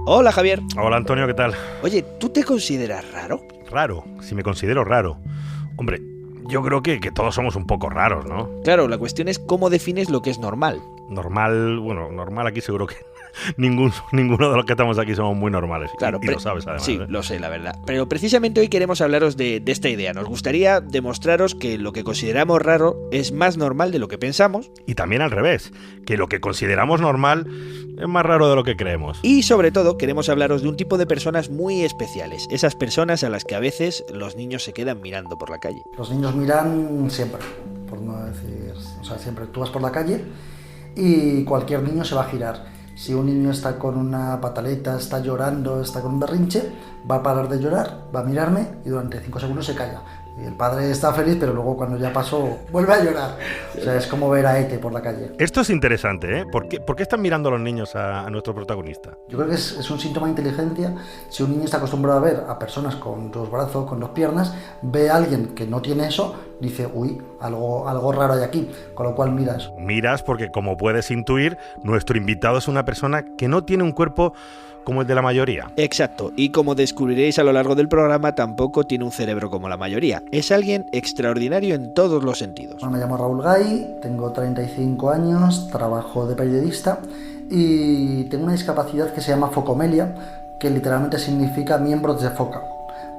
Hola, Javier. Hola, Antonio, ¿qué tal? Oye, ¿tú te consideras raro? Raro, si me considero raro. Hombre, yo creo que todos somos un poco raros, ¿no? Claro, la cuestión es cómo defines lo que es normal. Normal aquí seguro que ninguno de los que estamos aquí somos muy normales. Claro, y lo sabes además. Sí, lo sé, la verdad. Pero precisamente hoy queremos hablaros de esta idea. Nos gustaría demostraros que lo que consideramos raro es más normal de lo que pensamos. Y también al revés, que lo que consideramos normal es más raro de lo que creemos. Y sobre todo queremos hablaros de un tipo de personas muy especiales. Esas personas a las que a veces los niños se quedan mirando por la calle. Los niños miran siempre, por no decir... O sea, siempre tú vas por la calle y cualquier niño se va a girar. Si un niño está con una pataleta, está llorando, está con un berrinche, va a parar de llorar, va a mirarme y durante 5 segundos se calla. Y el padre está feliz, pero luego cuando ya pasó, vuelve a llorar. O sea, es como ver a Ete por la calle. Esto es interesante, ¿eh? ¿Por qué están mirando los niños a nuestro protagonista? Yo creo que es un síntoma de inteligencia. Si un niño está acostumbrado a ver a personas con 2 brazos, con 2 piernas, ve a alguien que no tiene eso, dice, uy, algo raro hay aquí, con lo cual miras. Miras porque, como puedes intuir, nuestro invitado es una persona que no tiene un cuerpo como el de la mayoría. Exacto, y como descubriréis a lo largo del programa, tampoco tiene un cerebro como la mayoría. Es alguien extraordinario en todos los sentidos. Me llamo Raúl Gay, tengo 35 años, trabajo de periodista y tengo una discapacidad que se llama focomelia, que literalmente significa miembros de foca,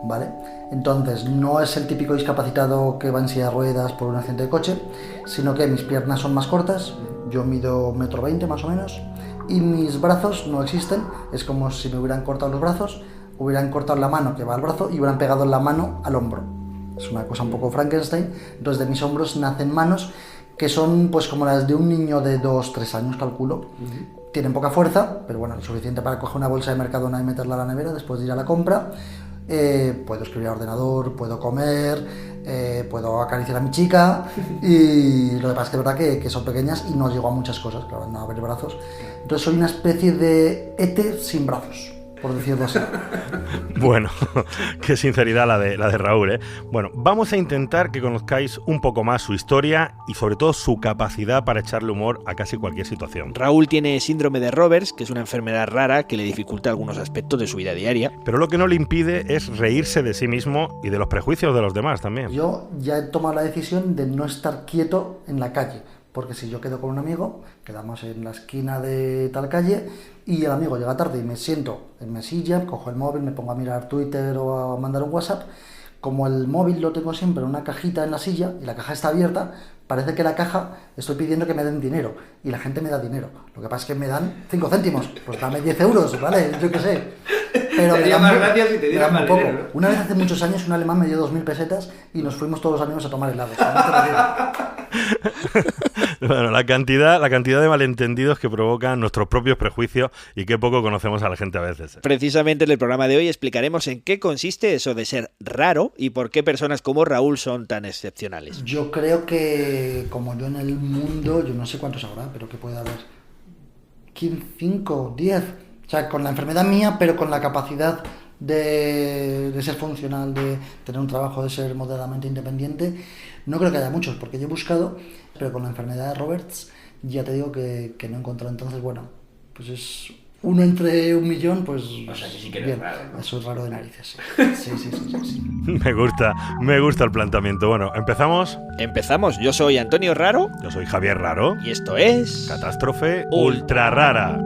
¿vale? Entonces, no es el típico discapacitado que va en silla de ruedas por un accidente de coche, sino que mis piernas son más cortas, yo mido 1,20 m más o menos, y mis brazos no existen, es como si me hubieran cortado los brazos, hubieran cortado la mano que va al brazo y hubieran pegado la mano al hombro. Es una cosa un poco Frankenstein. Entonces de mis hombros nacen manos que son pues como las de un niño de 2-3 años, calculo. Tienen poca fuerza, pero bueno, lo suficiente para coger una bolsa de Mercadona y meterla a la nevera después de ir a la compra. Puedo escribir al ordenador, puedo comer, puedo acariciar a mi chica, y lo que pasa es que es verdad que son pequeñas y no llego a muchas cosas, claro, no a ver brazos. Entonces soy una especie de Ete sin brazos, por decirlo así. Bueno, qué sinceridad la de Raúl, ¿eh? Bueno, vamos a intentar que conozcáis un poco más su historia y sobre todo su capacidad para echarle humor a casi cualquier situación. Raúl tiene síndrome de Roberts, que es una enfermedad rara que le dificulta algunos aspectos de su vida diaria. Pero lo que no le impide es reírse de sí mismo y de los prejuicios de los demás también. Yo ya he tomado la decisión de no estar quieto en la calle, porque si yo quedo con un amigo, quedamos en la esquina de tal calle y el amigo llega tarde y me siento en mi silla, cojo el móvil, me pongo a mirar Twitter o a mandar un WhatsApp. Como el móvil lo tengo siempre en una cajita en la silla y la caja está abierta, parece que la caja estoy pidiendo que me den dinero y la gente me da dinero. Lo que pasa es que me dan 5 céntimos, pues dame 10 euros, ¿vale? Yo qué sé. Pero Sería más gracias si te dieran más poco. dinero, ¿no? Una vez hace muchos años un alemán me dio 2.000 pesetas y nos fuimos todos los amigos a tomar helados. No te lo digo. Bueno, la cantidad de malentendidos que provocan nuestros propios prejuicios y qué poco conocemos a la gente a veces. Precisamente en el programa de hoy explicaremos en qué consiste eso de ser raro y por qué personas como Raúl son tan excepcionales. Yo creo que, como yo en el mundo, yo no sé cuántos habrá, pero que puede haber 5, 10. O sea, con la enfermedad mía, pero con la capacidad de ser funcional, de tener un trabajo, de ser moderadamente independiente, no creo que haya muchos, porque yo he buscado, pero con la enfermedad de Roberts ya te digo que no he encontrado. Entonces, bueno, pues es uno entre 1.000.000, pues O sea, que sí que bien, eres raro, ¿no? eso es raro de narices, sí. Sí. Me gusta el planteamiento. Bueno, ¿empezamos? Empezamos, yo soy Antonio Raro Yo soy Javier Raro. y esto es... Catástrofe ultra rara.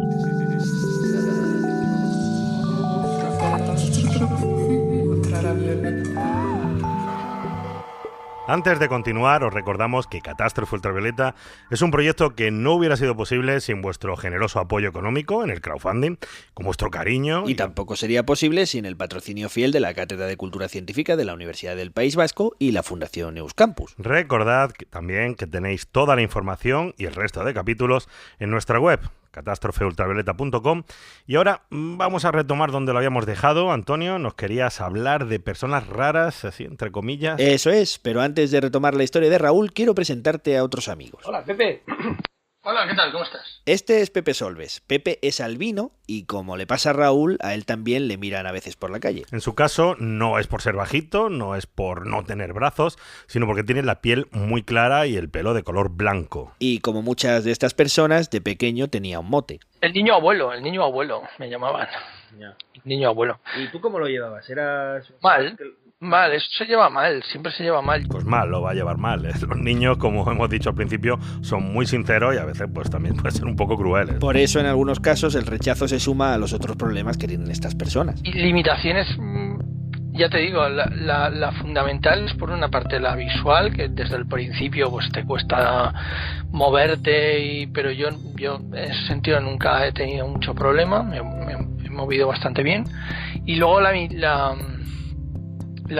Antes de continuar, os recordamos que Catástrofe Ultravioleta es un proyecto que no hubiera sido posible sin vuestro generoso apoyo económico en el crowdfunding, con vuestro cariño. Y tampoco sería posible sin el patrocinio fiel de la Cátedra de Cultura Científica de la Universidad del País Vasco y la Fundación Euskampus. Recordad también que tenéis toda la información y el resto de capítulos en nuestra web, catástrofeultravioleta.com. Y ahora vamos a retomar donde lo habíamos dejado. Antonio, nos querías hablar de personas raras, así entre comillas. Eso es, pero antes de retomar la historia de Raúl, quiero presentarte a otros amigos. Hola, Pepe. Hola, ¿qué tal? ¿Cómo estás? Este es Pepe Solves. Pepe es albino y, como le pasa a Raúl, a él también le miran a veces por la calle. En su caso, no es por ser bajito, no es por no tener brazos, sino porque tiene la piel muy clara y el pelo de color blanco. Y como muchas de estas personas, de pequeño tenía un mote. El niño abuelo, me llamaban. Ya. Niño abuelo. ¿Y tú cómo lo llevabas? ¿Eras Mal, eso se lleva mal, siempre se lleva mal. Pues mal, lo va a llevar mal. Los niños, como hemos dicho al principio, son muy sinceros y a veces pues también pueden ser un poco crueles. Por eso, en algunos casos, el rechazo se suma a los otros problemas que tienen estas personas. Y limitaciones, ya te digo, la fundamental es por una parte la visual, que desde el principio pues te cuesta moverte, pero yo en ese sentido nunca he tenido mucho problema, me he movido bastante bien. Y luego la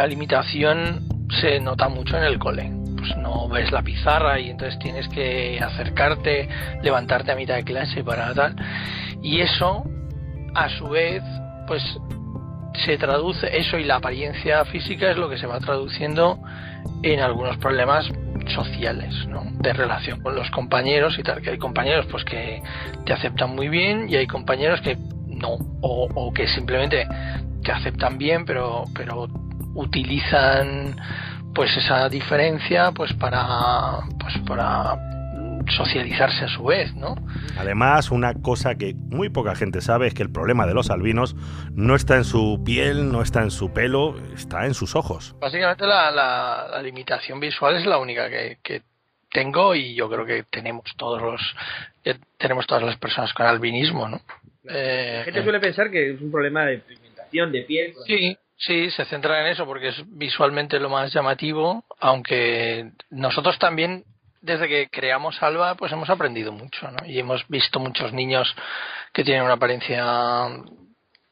limitación se nota mucho en el cole. Pues no ves la pizarra y entonces tienes que acercarte, levantarte a mitad de clase para tal. Y eso, a su vez, pues se traduce, eso y la apariencia física es lo que se va traduciendo en algunos problemas sociales, ¿no? De relación con los compañeros y tal, que hay compañeros pues que te aceptan muy bien y hay compañeros que no, o que simplemente te aceptan bien pero utilizan pues esa diferencia pues para socializarse a su vez, ¿no? Además, una cosa que muy poca gente sabe es que el problema de los albinos no está en su piel, no está en su pelo, está en sus ojos. Básicamente la limitación visual es la única que tengo y yo creo que tenemos todas las personas con albinismo, ¿no? La gente suele pensar que es un problema de pigmentación, de piel. Sí, se centra en eso porque es visualmente lo más llamativo, aunque nosotros también, desde que creamos Alba, pues hemos aprendido mucho, ¿no? Y hemos visto muchos niños que tienen una apariencia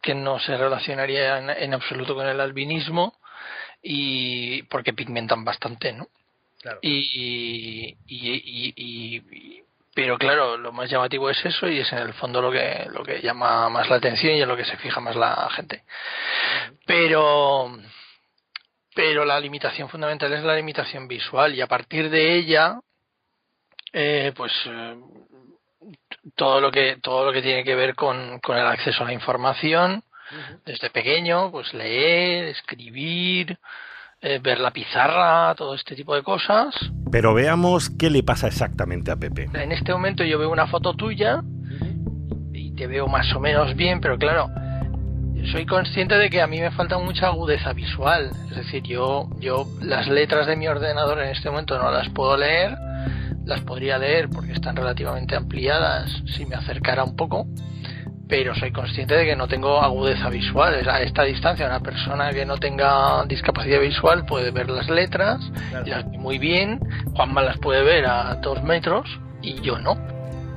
que no se relacionaría en absoluto con el albinismo, y porque pigmentan bastante, ¿no? Claro. Pero claro, lo más llamativo es eso y es en el fondo lo que llama más la atención y en lo que se fija más la gente. Pero la limitación fundamental es la limitación visual, y a partir de ella todo lo que tiene que ver con el acceso a la información, desde pequeño, pues leer, escribir, ver la pizarra, todo este tipo de cosas. Pero veamos qué le pasa exactamente a Pepe. En este momento yo veo una foto tuya y te veo más o menos bien, pero claro, soy consciente de que a mí me falta mucha agudeza visual. Es decir, yo las letras de mi ordenador en este momento no las puedo leer, las podría leer porque están relativamente ampliadas si me acercara un poco, pero soy consciente de que no tengo agudeza visual. A esta distancia una persona que no tenga discapacidad visual puede ver las letras, claro, y las ve muy bien. Juanma las puede ver a 2 metros y yo no.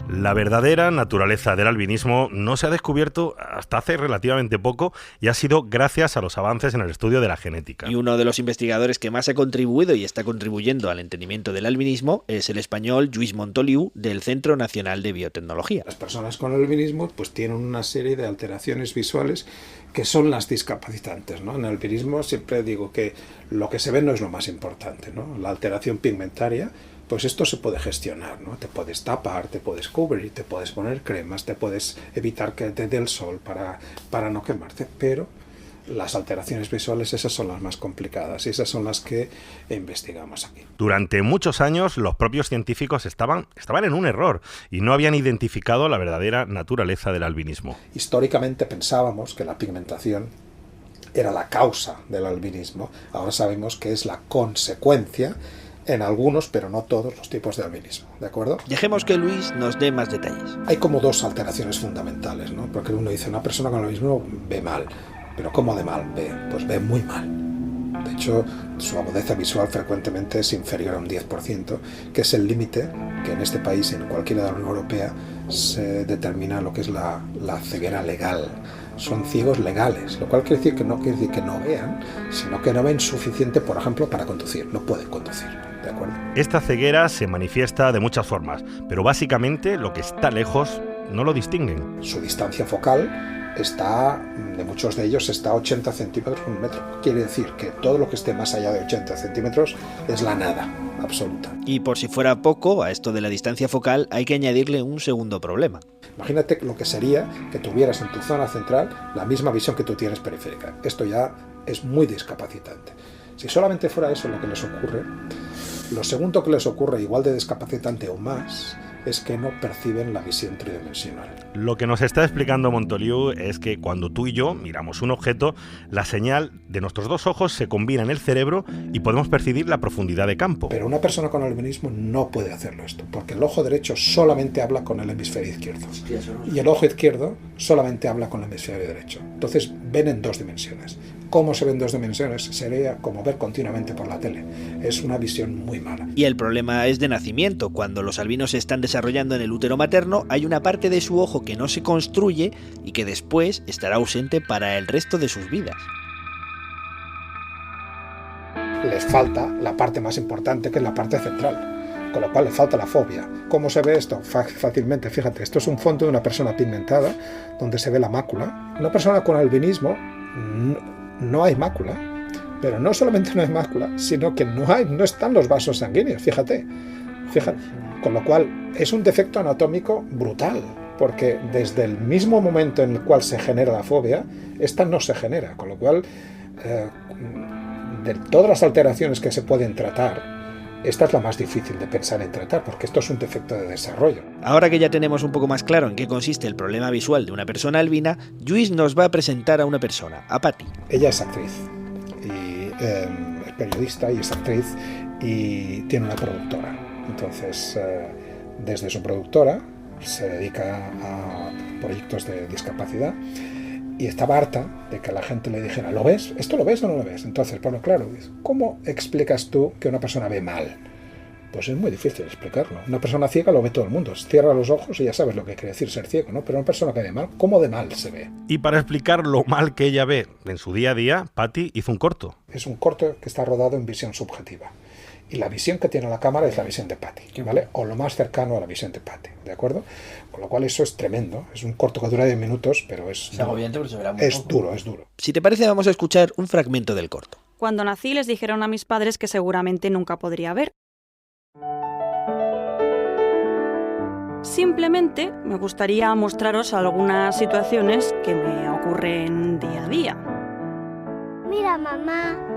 La verdadera naturaleza del albinismo no se ha descubierto hasta hace relativamente poco y ha sido gracias a los avances en el estudio de la genética. Y uno de los investigadores que más ha contribuido y está contribuyendo al entendimiento del albinismo es el español Lluís Montoliu, del Centro Nacional de Biotecnología. Las personas con albinismo pues tienen una serie de alteraciones visuales que son las discapacitantes, ¿no? En el albinismo siempre digo que lo que se ve no es lo más importante, ¿no? La alteración pigmentaria, pues esto se puede gestionar, ¿no? Te puedes tapar, te puedes cubrir, te puedes poner cremas, te puedes evitar que te dé el sol para no quemarte, pero las alteraciones visuales, esas son las más complicadas y esas son las que investigamos aquí. Durante muchos años los propios científicos estaban en un error y no habían identificado la verdadera naturaleza del albinismo. Históricamente pensábamos que la pigmentación era la causa del albinismo, ahora sabemos que es la consecuencia en algunos, pero no todos los tipos de albinismo, ¿de acuerdo? Dejemos que Luis nos dé más detalles. Hay como 2 alteraciones fundamentales, ¿no? Porque uno dice, una persona con albinismo ve mal, pero ¿cómo de mal ve? Pues ve muy mal. De hecho, su agudeza visual frecuentemente es inferior a un 10%, que es el límite que en este país y en cualquiera de la Unión Europea se determina lo que es la ceguera legal. Son ciegos legales, lo cual quiere decir que no vean, sino que no ven suficiente, por ejemplo, para conducir. No pueden conducir, ¿de acuerdo? Esta ceguera se manifiesta de muchas formas, pero básicamente lo que está lejos no lo distinguen. Su distancia focal de muchos de ellos está a 80 centímetros por un metro. Quiere decir que todo lo que esté más allá de 80 centímetros es la nada absoluta. Y por si fuera poco, a esto de la distancia focal hay que añadirle un segundo problema. Imagínate lo que sería que tuvieras en tu zona central la misma visión que tú tienes periférica. Esto ya es muy discapacitante. Si solamente fuera eso lo que les ocurre, lo segundo que les ocurre, igual de discapacitante o más, es que no perciben la visión tridimensional. Lo que nos está explicando Montoliu es que cuando tú y yo miramos un objeto, la señal de nuestros dos ojos se combina en el cerebro y podemos percibir la profundidad de campo. Pero una persona con albinismo no puede hacerlo esto, porque el ojo derecho solamente habla con el hemisferio izquierdo y el ojo izquierdo solamente habla con el hemisferio derecho. Entonces ven en dos dimensiones. ¿Cómo se ven en dos dimensiones? Sería como ver continuamente por la tele. Es una visión muy mala. Y el problema es de nacimiento. Cuando los albinos se están desarrollando en el útero materno, hay una parte de su ojo que no se construye y que después estará ausente para el resto de sus vidas. Les falta la parte más importante, que es la parte central, con lo cual le falta la fobia. ¿Cómo se ve esto? Fácilmente, fíjate, esto es un fondo de una persona pigmentada, donde se ve la mácula. Una persona con albinismo no hay mácula, pero no solamente no hay mácula, sino que no están los vasos sanguíneos, fíjate. Con lo cual es un defecto anatómico brutal, porque desde el mismo momento en el cual se genera la fobia, esta no se genera, con lo cual de todas las alteraciones que se pueden tratar, esta es la más difícil de pensar en tratar, porque esto es un defecto de desarrollo. Ahora que ya tenemos un poco más claro en qué consiste el problema visual de una persona albina, Lluís nos va a presentar a una persona, a Patty. Ella es actriz, y es periodista y es actriz, y tiene una productora. Entonces, desde su productora se dedica a proyectos de discapacidad, y estaba harta de que la gente le dijera, ¿lo ves? ¿Esto lo ves o no lo ves? Entonces, bueno, claro, ¿cómo explicas tú que una persona ve mal? Pues es muy difícil explicarlo. Una persona ciega lo ve todo el mundo. Cierra los ojos y ya sabes lo que quiere decir ser ciego, ¿no? Pero una persona que ve mal, ¿cómo de mal se ve? Y para explicar lo mal que ella ve en su día a día, Patty hizo un corto. Es un corto que está rodado en visión subjetiva. Y la visión que tiene la cámara es la visión de Patty, ¿vale? O lo más cercano a la visión de Patty, ¿de acuerdo? Con lo cual eso es tremendo. Es un corto que dura 10 minutos, pero es duro. Si te parece, vamos a escuchar un fragmento del corto. Cuando nací les dijeron a mis padres que seguramente nunca podría ver. Simplemente me gustaría mostraros algunas situaciones que me ocurren día a día. Mira, mamá.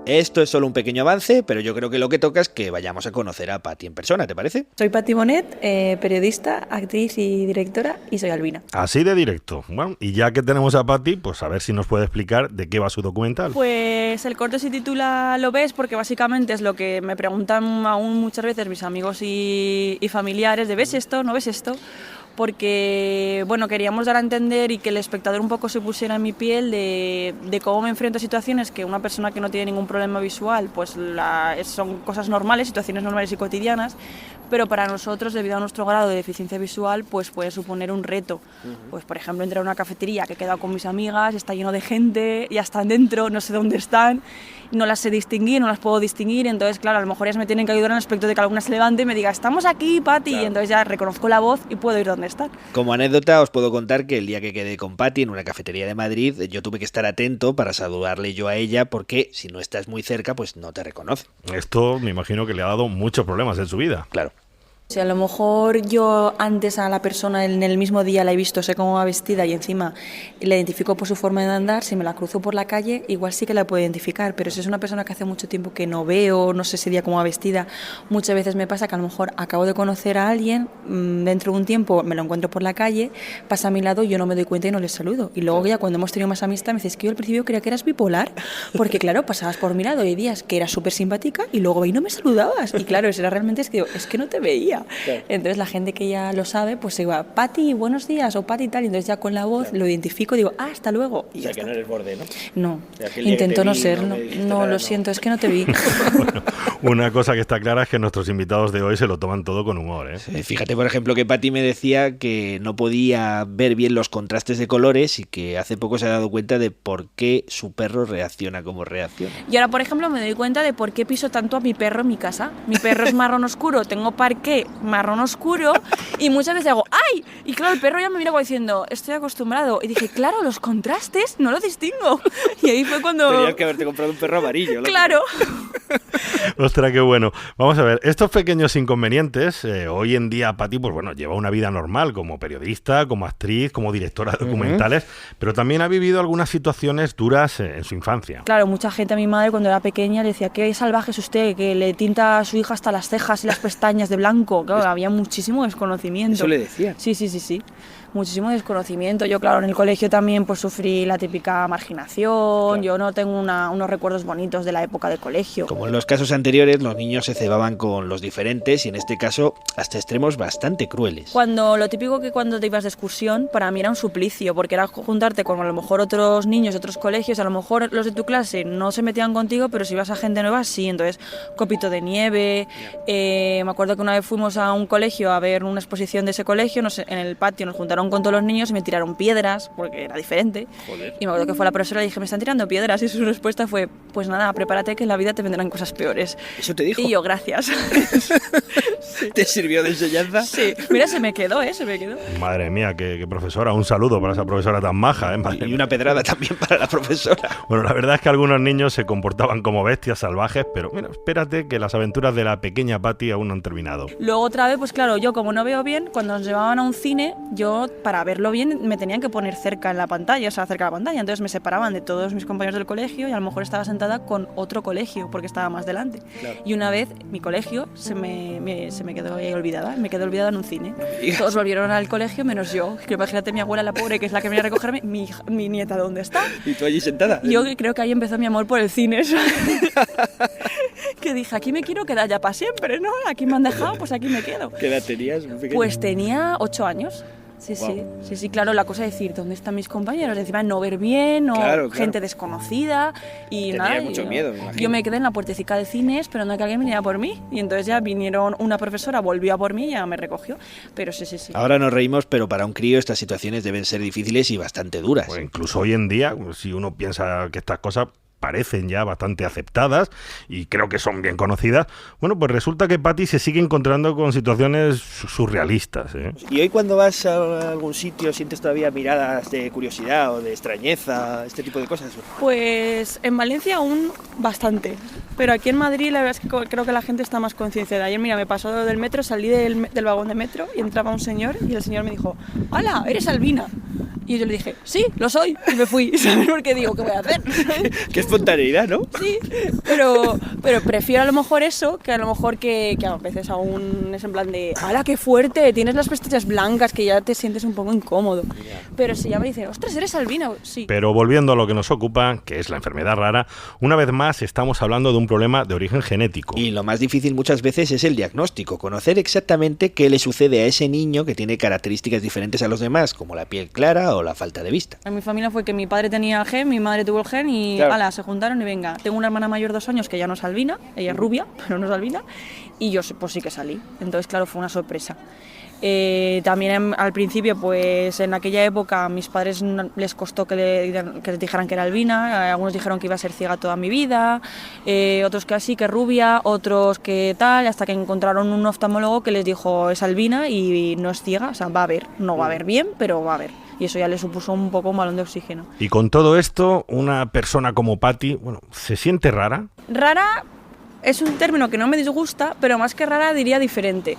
Esto es solo un pequeño avance, pero yo creo que lo que toca es que vayamos a conocer a Patty en persona, ¿te parece? Soy Patty Bonet, periodista, actriz y directora, y soy albina. Así de directo. Bueno, y ya que tenemos a Patty, pues a ver si nos puede explicar de qué va su documental. Pues el corto se titula Lo ves, porque básicamente es lo que me preguntan aún muchas veces mis amigos y familiares, de ¿ves esto? ¿No ves esto? Porque bueno, queríamos dar a entender y que el espectador un poco se pusiera en mi piel de cómo me enfrento a situaciones que una persona que no tiene ningún problema visual, pues son cosas normales, situaciones normales y cotidianas, pero para nosotros, debido a nuestro grado de deficiencia visual, pues puede suponer un reto. Pues por ejemplo, entrar a una cafetería que he quedado con mis amigas, está lleno de gente, ya están dentro, no sé dónde están, no las sé distinguir, no las puedo distinguir, entonces claro, a lo mejor ellas me tienen que ayudar en el aspecto de que alguna se levante y me diga, estamos aquí, Patty, claro. Y entonces ya reconozco la voz y puedo ir donde están. Como anécdota os puedo contar que el día que quedé con Patty en una cafetería de Madrid, yo tuve que estar atento para saludarle yo a ella, porque si no estás muy cerca, pues no te reconoce. Esto me imagino que le ha dado muchos problemas en su vida. Claro. Si a lo mejor yo antes a la persona en el mismo día la he visto, sé cómo va vestida y encima la identifico por su forma de andar, si me la cruzo por la calle igual sí que la puedo identificar, pero si es una persona que hace mucho tiempo que no veo, no sé ese día cómo va vestida, muchas veces me pasa que a lo mejor acabo de conocer a alguien, dentro de un tiempo me lo encuentro por la calle, pasa a mi lado, yo no me doy cuenta y no le saludo. Y luego ya cuando hemos tenido más amistad me dices que yo al principio creía que eras bipolar, porque claro, pasabas por mi lado y hay días que eras súper simpática y luego ahí no me saludabas. Y claro, eso era realmente es que no te veía. Claro. Entonces la gente que ya lo sabe, pues igual, Patty, buenos días, o Patty tal, y entonces ya con la voz lo identifico, digo, hasta luego. Y o sea, que no eres borde, ¿no? No, intento no serlo. No, lo siento, es que no te vi. Bueno, una cosa que está clara es que nuestros invitados de hoy se lo toman todo con humor, ¿eh? Sí, fíjate, por ejemplo, que Patty me decía que no podía ver bien los contrastes de colores y que hace poco se ha dado cuenta de por qué su perro reacciona como reacciona. Y ahora, por ejemplo, me doy cuenta de por qué piso tanto a mi perro en mi casa. Mi perro es marrón oscuro, tengo parqué marrón oscuro y muchas veces hago ¡ay! Y claro, el perro ya me mira como diciendo, estoy acostumbrado. Y dije, claro, los contrastes no lo distingo. Y ahí fue cuando... Tenías que haberte comprado un perro amarillo. Claro. Ostras, qué bueno. Vamos a ver, estos pequeños inconvenientes, hoy en día Patty, pues bueno, lleva una vida normal como periodista, como actriz, como directora de documentales, pero también ha vivido algunas situaciones duras en su infancia. Claro, mucha gente a mi madre cuando era pequeña le decía, qué salvaje es usted, que le tinta a su hija hasta las cejas y las pestañas de blanco. Claro, había muchísimo desconocimiento. ¿Eso le decía? Sí. Muchísimo desconocimiento. Yo, claro, en el colegio también pues sufrí la típica marginación. Claro. Yo no tengo unos recuerdos bonitos de la época de colegio. Como en los casos anteriores, los niños se cebaban con los diferentes y en este caso hasta extremos bastante crueles. Lo típico que cuando te ibas de excursión, para mí era un suplicio, porque era juntarte con a lo mejor otros niños de otros colegios, a lo mejor los de tu clase no se metían contigo, pero si ibas a gente nueva, sí. Entonces, copito de nieve. Me acuerdo que una vez fuimos a un colegio a ver una exposición de ese colegio, en el patio nos juntaron con todos los niños y me tiraron piedras, porque era diferente. Joder. Y me acuerdo que fue la profesora y le dije, me están tirando piedras, y su respuesta fue, pues nada, prepárate que en la vida te vendrán cosas peores. ¿Eso te dijo? Y yo, gracias. Sí. ¿Te sirvió de enseñanza? Sí, mira, se me quedó. Madre mía, qué profesora, un saludo para esa profesora tan maja, Y una pedrada también para la profesora. Bueno, la verdad es que algunos niños se comportaban como bestias salvajes, pero mira, espérate que las aventuras de la pequeña Patty aún no han terminado. Luego otra vez, pues claro, yo como no veo bien, cuando nos llevaban a un cine, yo para verlo bien me tenían que poner cerca en la pantalla, cerca de la pantalla, entonces me separaban de todos mis compañeros del colegio y a lo mejor estaba sentada con otro colegio porque estaba más delante. Claro. Y una vez mi colegio se me quedó ahí olvidada, me quedé olvidada en un cine. Todos volvieron al colegio menos yo. Que imagínate mi abuela, la pobre, que es la que venía a recogerme, mi nieta, ¿dónde está? ¿Y tú allí sentada? Yo creo que ahí empezó mi amor por el cine. Que dije, aquí me quiero quedar ya para siempre, ¿no? Aquí me han dejado, pues aquí me quedo. ¿Qué edad tenías? Pues tenía 8 años. Sí, claro, la cosa es decir, ¿dónde están mis compañeros? Encima no ver bien, claro. Gente desconocida y tenía nada. Mucho miedo, me imagino. Yo me quedé en la puertecica del cine esperando a que alguien viniera por mí y entonces ya vinieron, una profesora volvió a por mí y ya me recogió, pero sí. Ahora nos reímos, pero para un crío estas situaciones deben ser difíciles y bastante duras. Pues incluso hoy en día, si uno piensa que estas cosas parecen ya bastante aceptadas y creo que son bien conocidas, bueno, pues resulta que Patty se sigue encontrando con situaciones surrealistas, ¿eh? ¿Y hoy cuando vas a algún sitio sientes todavía miradas de curiosidad o de extrañeza, este tipo de cosas? Pues en Valencia aún bastante, pero aquí en Madrid la verdad es que creo que la gente está más concienciada. Ayer, mira, me pasó del metro, salí del vagón de metro y entraba un señor y el señor me dijo, ¡hala, eres Albina! Y yo le dije, sí, lo soy, y me fui, ¿sabes? Porque digo, ¿qué voy a hacer? Qué espontaneidad, ¿no? Sí, pero prefiero a lo mejor eso que a lo mejor que a veces aún es en plan de, ¡hala, qué fuerte! Tienes las pestañas blancas, que ya te sientes un poco incómodo. Pero si ya me dicen, ¡ostras, eres albina! Sí. Pero volviendo a lo que nos ocupa, que es la enfermedad rara, una vez más estamos hablando de un problema de origen genético. Y lo más difícil muchas veces es el diagnóstico, conocer exactamente qué le sucede a ese niño que tiene características diferentes a los demás, como la piel clara o la falta de vista. En mi familia fue que mi padre tenía el gen, mi madre tuvo el gen y claro. Se juntaron y venga, tengo una hermana mayor 2 años que ya no es albina, ella es rubia, pero no es albina, y yo pues sí que salí, entonces claro, fue una sorpresa. También al principio, pues en aquella época a mis padres les costó que les dijeran que era albina, algunos dijeron que iba a ser ciega toda mi vida, otros que así, que rubia, otros que tal, hasta que encontraron un oftalmólogo que les dijo es albina y no es ciega, o sea, va a ver, no va a ver bien, pero va a ver. Y eso ya le supuso un poco un balón de oxígeno. Y con todo esto, una persona como Patty, bueno, ¿se siente rara? Rara es un término que no me disgusta, pero más que rara diría diferente.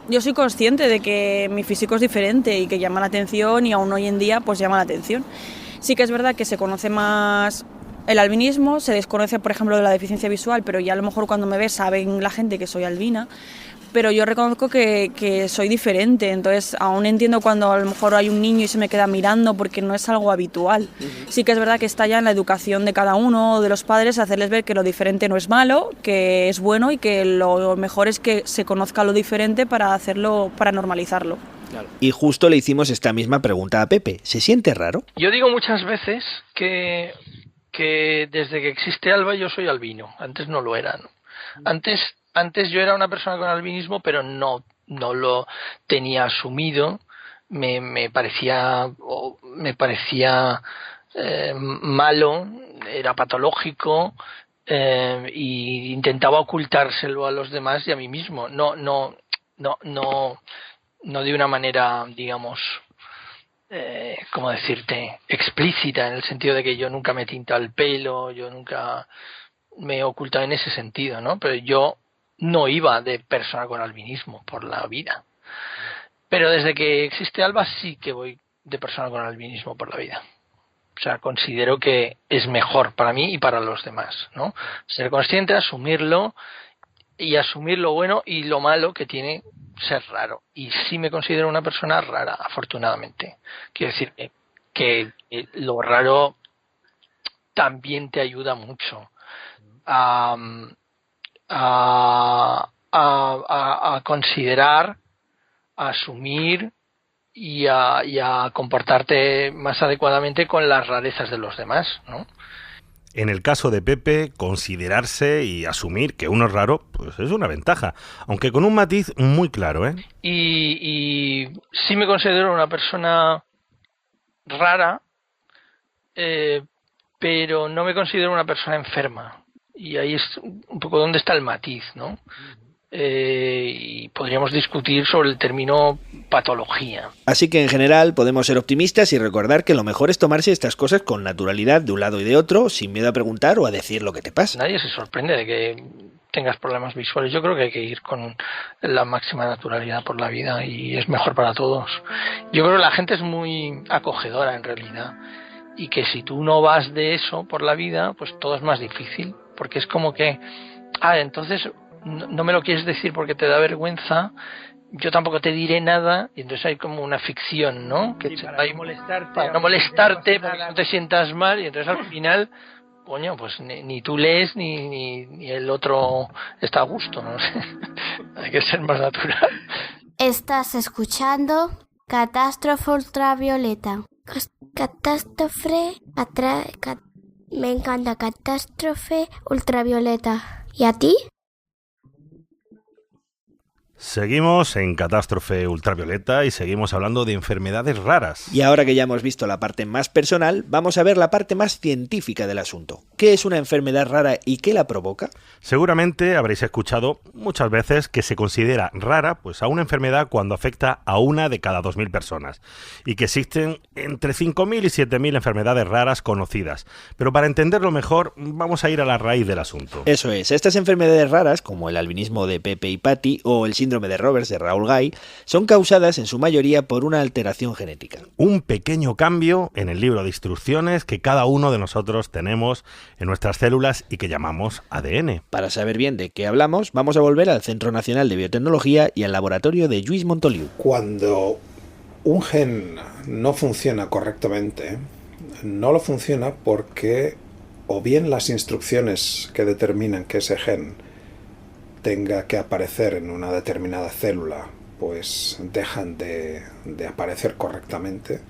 Yo soy consciente de que mi físico es diferente y que llama la atención y aún hoy en día pues llama la atención. Sí que es verdad que se conoce más el albinismo, se desconoce por ejemplo de la deficiencia visual, pero ya a lo mejor cuando me ves saben la gente que soy albina. Pero yo reconozco que soy diferente, entonces aún entiendo cuando a lo mejor hay un niño y se me queda mirando porque no es algo habitual. Sí que es verdad que está ya en la educación de cada uno, de los padres, hacerles ver que lo diferente no es malo, que es bueno y que lo mejor es que se conozca lo diferente para hacerlo, para normalizarlo. Claro. Y justo le hicimos esta misma pregunta a Pepe, ¿se siente raro? Yo digo muchas veces que desde que existe Alba yo soy albino, antes no lo era, ¿no? Antes yo era una persona con albinismo, pero no lo tenía asumido. Me parecía malo, era patológico, y intentaba ocultárselo a los demás y a mí mismo. No no de una manera, digamos, ¿cómo decirte?, explícita, en el sentido de que yo nunca me he tintado el pelo, yo nunca me he ocultado en ese sentido, ¿no? Pero yo no iba de persona con albinismo por la vida. Pero desde que existe Alba sí que voy de persona con albinismo por la vida. O sea, considero que es mejor para mí y para los demás, ¿no? Ser consciente, asumirlo y asumir lo bueno y lo malo que tiene ser raro. Y sí me considero una persona rara, afortunadamente. Quiero decir que lo raro también te ayuda mucho a considerar, a asumir y a comportarte más adecuadamente con las rarezas de los demás, ¿no? En el caso de Pepe, considerarse y asumir que uno es raro, pues es una ventaja, aunque con un matiz muy claro, ¿eh? Y sí me considero una persona rara, pero no me considero una persona enferma. Y ahí es un poco donde está el matiz, ¿no? Y podríamos discutir sobre el término patología. Así que en general podemos ser optimistas y recordar que lo mejor es tomarse estas cosas con naturalidad de un lado y de otro, sin miedo a preguntar o a decir lo que te pasa. Nadie se sorprende de que tengas problemas visuales. Yo creo que hay que ir con la máxima naturalidad por la vida y es mejor para todos. Yo creo que la gente es muy acogedora en realidad y que si tú no vas de eso por la vida, pues todo es más difícil, porque es como que, entonces no me lo quieres decir porque te da vergüenza, yo tampoco te diré nada, y entonces hay como una ficción, ¿no? Que para no molestarte, para que no te sientas mal, y entonces al final, coño, pues ni tú lees ni el otro está a gusto, ¿no? Hay que ser más natural. Estás escuchando Catástrofe Ultravioleta. Me encanta Catástrofe Ultravioleta. ¿Y a ti? Seguimos en Catástrofe Ultravioleta y seguimos hablando de enfermedades raras. Y ahora que ya hemos visto la parte más personal, vamos a ver la parte más científica del asunto. ¿Qué es una enfermedad rara y qué la provoca? Seguramente habréis escuchado muchas veces que se considera rara pues a una enfermedad cuando afecta a una de cada 2.000 personas y que existen entre 5.000 y 7.000 enfermedades raras conocidas. Pero para entenderlo mejor, vamos a ir a la raíz del asunto. Eso es, estas enfermedades raras, como el albinismo de Pepe y Patty o el síndrome de Roberts de Raúl Gay, son causadas en su mayoría por una alteración genética. Un pequeño cambio en el libro de instrucciones que cada uno de nosotros tenemos en nuestras células y que llamamos ADN. Para saber bien de qué hablamos, vamos a volver al Centro Nacional de Biotecnología y al laboratorio de Lluís Montoliu. Cuando un gen no funciona correctamente, no lo funciona porque o bien las instrucciones que determinan que ese gen tenga que aparecer en una determinada célula, pues dejan de aparecer correctamente.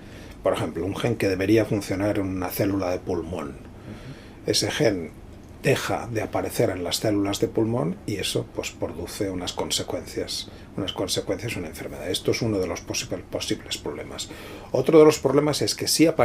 Por ejemplo, un gen que debería funcionar en una célula de pulmón. Ese gen deja de aparecer en las células de pulmón y eso pues produce unas consecuencias, una enfermedad. Esto es uno de los posibles problemas. Otro de los problemas es que siga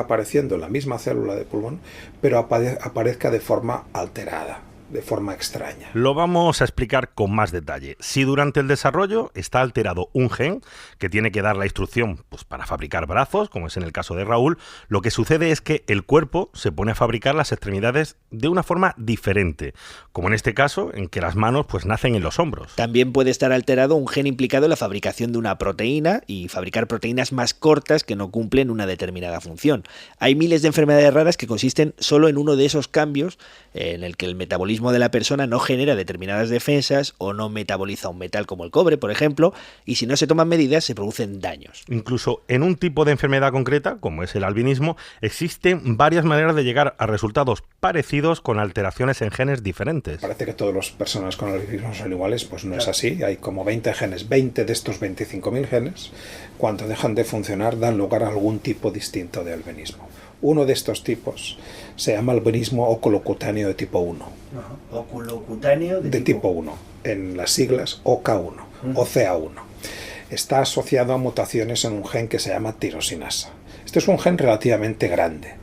apareciendo en la misma célula de pulmón, pero aparezca de forma alterada, de forma extraña. Lo vamos a explicar con más detalle. Si durante el desarrollo está alterado un gen que tiene que dar la instrucción pues, para fabricar brazos, como es en el caso de Raúl, lo que sucede es que el cuerpo se pone a fabricar las extremidades de una forma diferente, como en este caso en que las manos pues nacen en los hombros. También puede estar alterado un gen implicado en la fabricación de una proteína y fabricar proteínas más cortas que no cumplen una determinada función. Hay miles de enfermedades raras que consisten solo en uno de esos cambios en el que el metabolismo de la persona no genera determinadas defensas o no metaboliza un metal como el cobre, por ejemplo, y si no se toman medidas se producen daños. Incluso en un tipo de enfermedad concreta, como es el albinismo, existen varias maneras de llegar a resultados parecidos con alteraciones en genes diferentes. Parece que todas las personas con albinismo son iguales, pues no es así. Hay como 20 genes, 20 de estos 25.000 genes, cuando dejan de funcionar dan lugar a algún tipo distinto de albinismo. Uno de estos tipos se llama albinismo oculocutáneo de tipo 1. Oculocutáneo de tipo 1, en las siglas OK1 o CA1. Está asociado a mutaciones en un gen que se llama tirosinasa. Este es un gen relativamente grande.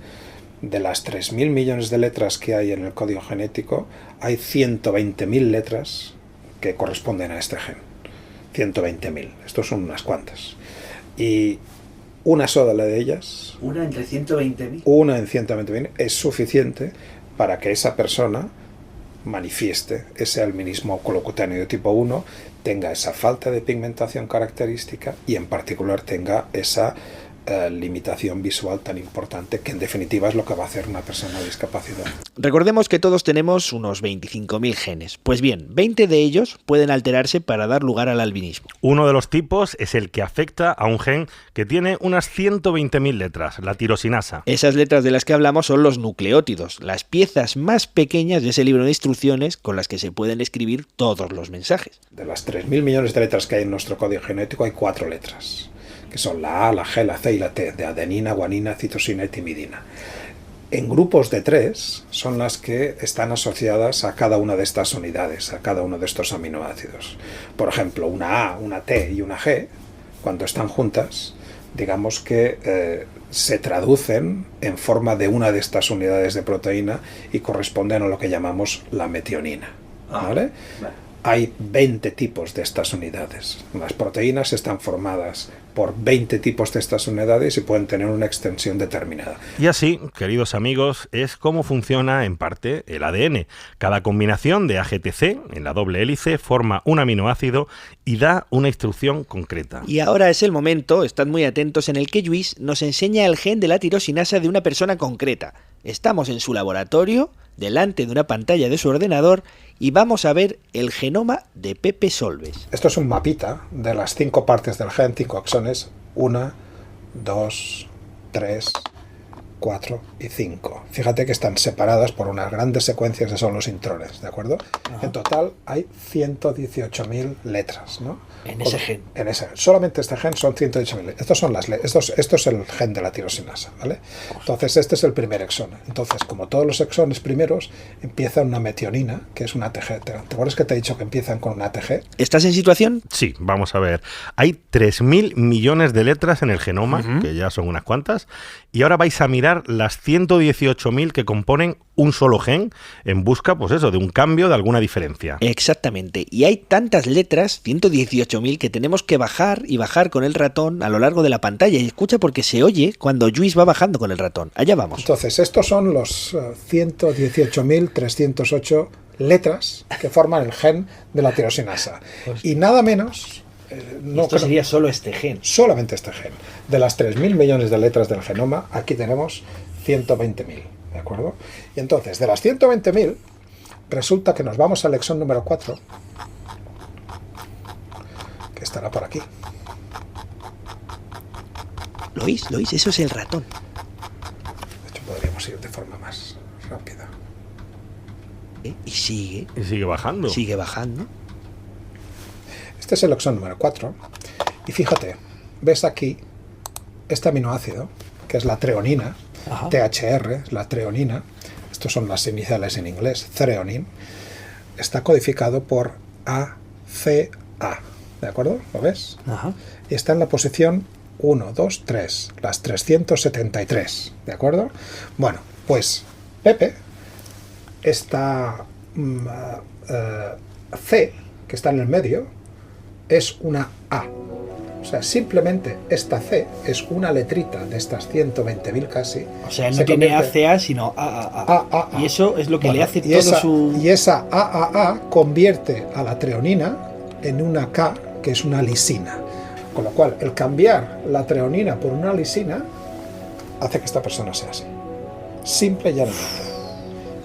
De las 3.000 millones de letras que hay en el código genético, hay 120.000 letras que corresponden a este gen. 120.000. Estos son unas cuantas. Y una sola de ellas, ¿Una entre 120.000? una en 120.000, es suficiente para que esa persona manifieste ese albinismo colocutáneo de tipo 1, tenga esa falta de pigmentación característica y en particular tenga esa limitación visual tan importante, que en definitiva es lo que va a hacer una persona con discapacidad. Recordemos que todos tenemos unos 25.000 genes. Pues bien, 20 de ellos pueden alterarse para dar lugar al albinismo. Uno de los tipos es el que afecta a un gen que tiene unas 120.000 letras, la tirosinasa. Esas letras de las que hablamos son los nucleótidos, las piezas más pequeñas de ese libro de instrucciones con las que se pueden escribir todos los mensajes. De las 3.000 millones de letras que hay en nuestro código genético, hay 4 letras, que son la A, la G, la C y la T, de adenina, guanina, citosina y timidina. En grupos de 3 son las que están asociadas a cada una de estas unidades, a cada uno de estos aminoácidos. Por ejemplo, una A, una T y una G, cuando están juntas, digamos que se traducen en forma de una de estas unidades de proteína y corresponden a lo que llamamos la metionina. ¿Vale? Hay 20 tipos de estas unidades. Las proteínas están formadas por 20 tipos de estas unidades y pueden tener una extensión determinada. Y así, queridos amigos, es como funciona en parte el ADN. Cada combinación de AGTC en la doble hélice forma un aminoácido y da una instrucción concreta. Y ahora es el momento, estad muy atentos, en el que Lluís nos enseña el gen de la tirosinasa de una persona concreta. Estamos en su laboratorio, delante de una pantalla de su ordenador, y vamos a ver el genoma de Pepe Solves. Esto es un mapita de las 5 partes del gen, 5 axones, 1, 2, 3, 4 y 5. Fíjate que están separadas por unas grandes secuencias que son los intrones, ¿de acuerdo? Ajá. En total hay 118.000 letras, ¿no? En ese gen. Solamente este gen son 118.000. Esto es el gen de la tirosinasa, ¿vale? Entonces este es el primer exón. Entonces, como todos los exones primeros, empieza una metionina, que es una ATG. ¿Te acuerdas que te he dicho que empiezan con una ATG? ¿Estás en situación? Sí, vamos a ver. Hay 3.000 millones de letras en el genoma, que ya son unas cuantas, y ahora vais a mirar las 118.000 que componen un solo gen en busca, pues eso, de un cambio, de alguna diferencia. Exactamente. Y hay tantas letras, 118.000, que tenemos que bajar y bajar con el ratón a lo largo de la pantalla. Y escucha, porque se oye cuando Lluís va bajando con el ratón. Allá vamos. Entonces, estos son los 118.308 letras que forman el gen de la tirosinasa. Pues, y nada menos... esto sería solo este gen. Solamente este gen. De las 3.000 millones de letras del genoma, aquí tenemos 120.000. ¿De acuerdo? Y entonces, de las 120.000, resulta que nos vamos al exón número 4, que estará por aquí. ¿Lo oís? Eso es el ratón. De hecho, podríamos ir de forma más rápida. Y sigue. Y sigue bajando. Sigue bajando. Este es el exón número 4. Y fíjate, ves aquí este aminoácido, que es la treonina. Ajá. THR, la treonina, estos son las iniciales en inglés, threonine, está codificado por ACA, ¿de acuerdo? ¿Lo ves? Ajá. Y está en la posición 1, 2, 3, las 373, ¿de acuerdo? Bueno, pues Pepe, esta C, que está en el medio, es una A. O sea, simplemente esta C es una letrita de estas 120.000 casi. O sea, no tiene ACA, sino AAA. Y eso es lo que le hace todo su... Y esa AAA convierte a la treonina en una K, que es una lisina. Con lo cual, el cambiar la treonina por una lisina hace que esta persona sea así. Simple y llanamente.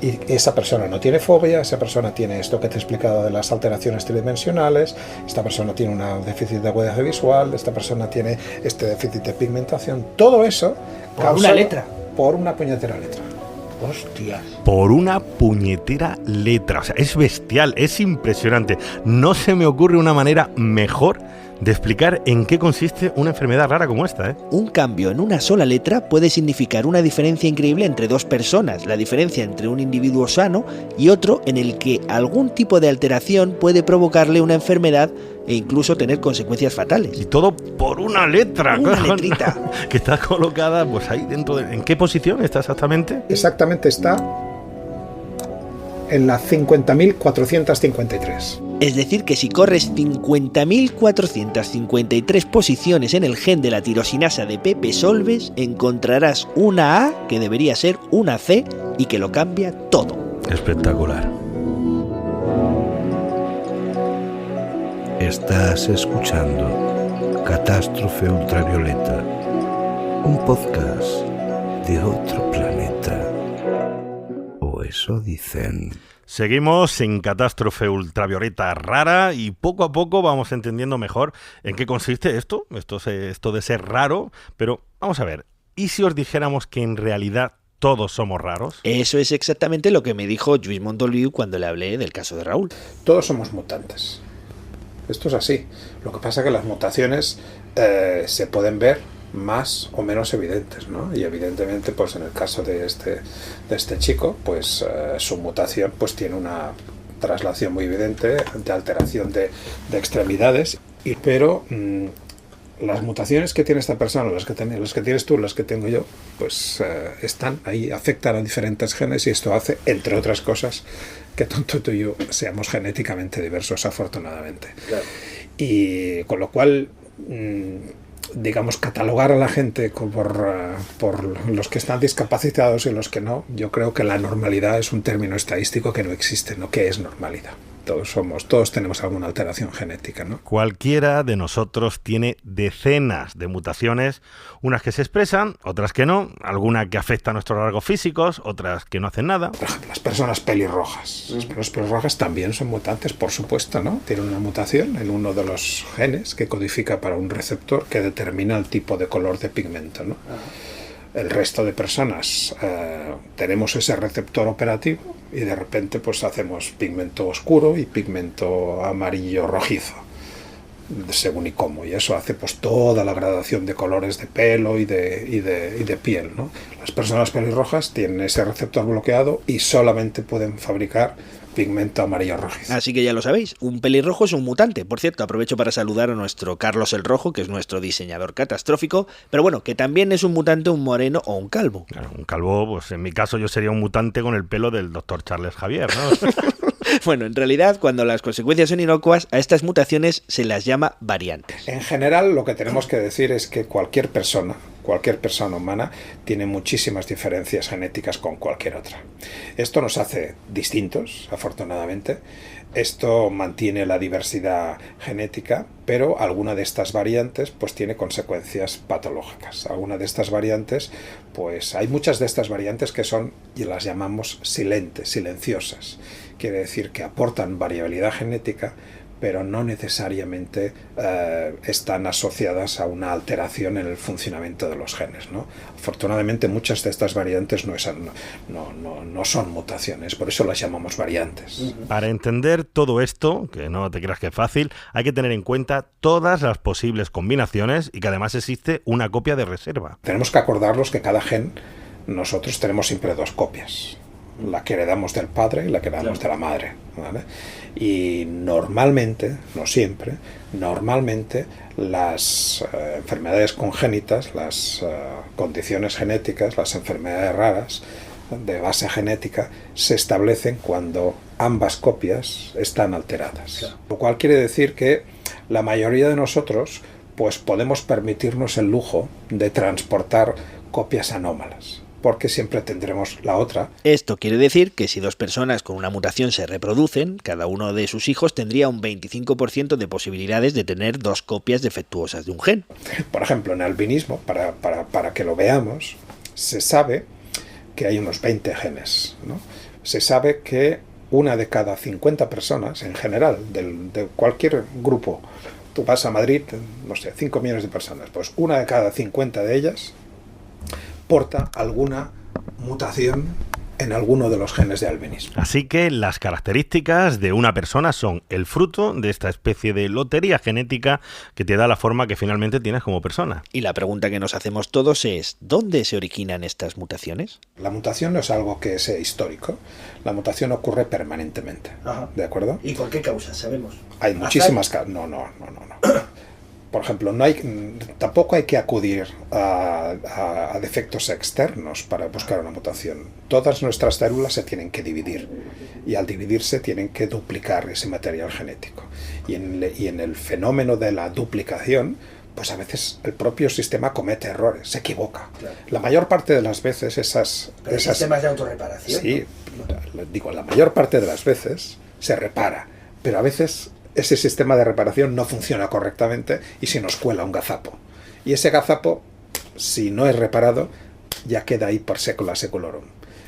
Y esa persona no tiene fobia, esa persona tiene esto que te he explicado de las alteraciones tridimensionales, esta persona tiene un déficit de agudeza visual, esta persona tiene este déficit de pigmentación, todo eso por una letra. Por una puñetera letra. Hostias. Por una puñetera letra. O sea, es bestial, es impresionante. No se me ocurre una manera mejor de explicar en qué consiste una enfermedad rara como esta, ¿eh? Un cambio en una sola letra puede significar una diferencia increíble entre dos personas, la diferencia entre un individuo sano y otro en el que algún tipo de alteración puede provocarle una enfermedad e incluso tener consecuencias fatales. Y todo por una letra. Una letrita. Que está colocada pues ahí dentro de... ¿En qué posición está exactamente? Exactamente está en la 50.453. Es decir, que si corres 50.453 posiciones en el gen de la tirosinasa de Pepe Solbes, encontrarás una A que debería ser una C y que lo cambia todo. Espectacular. Estás escuchando Catástrofe Ultravioleta, un podcast de otro planeta. O eso dicen. Seguimos en Catástrofe Ultravioleta Rara y poco a poco vamos entendiendo mejor en qué consiste esto de ser raro. Pero vamos a ver, ¿y si os dijéramos que en realidad todos somos raros? Eso es exactamente lo que me dijo Lluís Montoliu cuando le hablé del caso de Raúl. Todos somos mutantes. Esto es así. Lo que pasa es que las mutaciones se pueden ver más o menos evidentes, ¿no? Y evidentemente, pues en el caso de este chico, pues su mutación pues tiene una traslación muy evidente de alteración de extremidades. Pero las mutaciones que tiene esta persona, las que tienes tú, las que tengo yo, pues están ahí, afectan a diferentes genes y esto hace, entre otras cosas, que tanto tú y yo seamos genéticamente diversos, afortunadamente. Claro. Y con lo cual, digamos, catalogar a la gente por los que están discapacitados y los que no, yo creo que la normalidad es un término estadístico que no existe, ¿no? ¿Qué es normalidad? Todos tenemos alguna alteración genética, ¿no? Cualquiera de nosotros tiene decenas de mutaciones, unas que se expresan, otras que no, alguna que afecta a nuestros rasgos físicos, otras que no hacen nada. Por ejemplo, las personas pelirrojas. Las personas pelirrojas también son mutantes, por supuesto, ¿no? Tienen una mutación en uno de los genes que codifica para un receptor que determina el tipo de color de pigmento, ¿no? El resto de personas tenemos ese receptor operativo y de repente pues hacemos pigmento oscuro y pigmento amarillo rojizo, según y cómo, y eso hace pues toda la gradación de colores de pelo y de piel, ¿no? Las personas pelirrojas tienen ese receptor bloqueado y solamente pueden fabricar pigmento amarillo rojizo. Así que ya lo sabéis, un pelirrojo es un mutante. Por cierto, aprovecho para saludar a nuestro Carlos el Rojo, que es nuestro diseñador catastrófico, pero bueno, que también es un mutante, un moreno o un calvo. Claro, un calvo, pues en mi caso yo sería un mutante con el pelo del doctor Charles Xavier, ¿no? Bueno, en realidad, cuando las consecuencias son inocuas, a estas mutaciones se las llama variantes. En general, lo que tenemos que decir es que cualquier persona humana tiene muchísimas diferencias genéticas con cualquier otra. Esto nos hace distintos, afortunadamente. Esto mantiene la diversidad genética, pero alguna de estas variantes pues tiene consecuencias patológicas. Alguna de estas variantes, pues hay muchas de estas variantes que son, y las llamamos silenciosas. Quiere decir que aportan variabilidad genética, pero no necesariamente están asociadas a una alteración en el funcionamiento de los genes, ¿no? Afortunadamente muchas de estas variantes no son mutaciones, por eso las llamamos variantes. Para entender todo esto, que no te creas que es fácil, hay que tener en cuenta todas las posibles combinaciones y que además existe una copia de reserva. Tenemos que acordarnos que cada gen, nosotros tenemos siempre dos copias. La que heredamos del padre y la que heredamos de la madre, ¿vale? Y normalmente, no siempre, normalmente las enfermedades congénitas, las condiciones genéticas, las enfermedades raras de base genética se establecen cuando ambas copias están alteradas. Claro. Lo cual quiere decir que la mayoría de nosotros pues podemos permitirnos el lujo de transportar copias anómalas, porque siempre tendremos la otra. Esto quiere decir que si dos personas con una mutación se reproducen, cada uno de sus hijos tendría un 25% de posibilidades de tener dos copias defectuosas de un gen. Por ejemplo, en albinismo, para que lo veamos, se sabe que hay unos 20 genes, ¿no? Se sabe que una de cada 50 personas, en general, de cualquier grupo, tú vas a Madrid, no sé, 5 millones de personas, pues una de cada 50 de ellas porta alguna mutación en alguno de los genes de albinismo. Así que las características de una persona son el fruto de esta especie de lotería genética que te da la forma que finalmente tienes como persona. Y la pregunta que nos hacemos todos es, ¿dónde se originan estas mutaciones? La mutación no es algo que sea histórico, la mutación ocurre permanentemente. Ajá. ¿De acuerdo? ¿Y por qué causas? ¿Sabemos? Hay muchísimas causas. No. por ejemplo, tampoco hay que acudir a defectos externos para buscar una mutación. Todas nuestras células se tienen que dividir y al dividirse tienen que duplicar ese material genético. Y en el fenómeno de la duplicación, pues a veces el propio sistema comete errores, se equivoca. Claro. La mayor parte de las veces esas sistemas de autorreparación. Sí, digo, la mayor parte de las veces se repara, pero a veces ese sistema de reparación no funciona correctamente y se nos cuela un gazapo. Y ese gazapo, si no es reparado, ya queda ahí por sécula seculorum.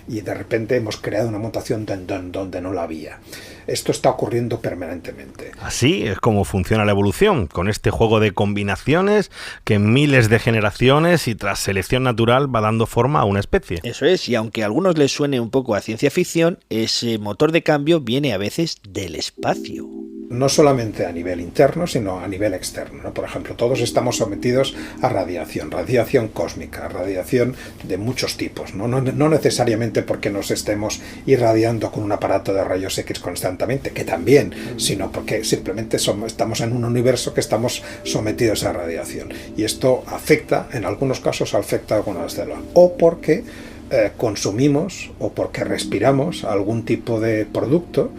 Y de repente hemos creado una mutación donde no la había. Esto está ocurriendo permanentemente. Así es como funciona la evolución, con este juego de combinaciones que en miles de generaciones y tras selección natural va dando forma a una especie. Eso es, y aunque a algunos les suene un poco a ciencia ficción, ese motor de cambio viene a veces del espacio. No solamente a nivel interno, sino a nivel externo, ¿no? Por ejemplo, todos estamos sometidos a radiación cósmica, radiación de muchos tipos, ¿no? No necesariamente porque nos estemos irradiando con un aparato de rayos X constantemente, que también, sino porque simplemente estamos en un universo que estamos sometidos a radiación. Y esto afecta, en algunos casos afecta a algunas células, o porque consumimos o porque respiramos algún tipo de producto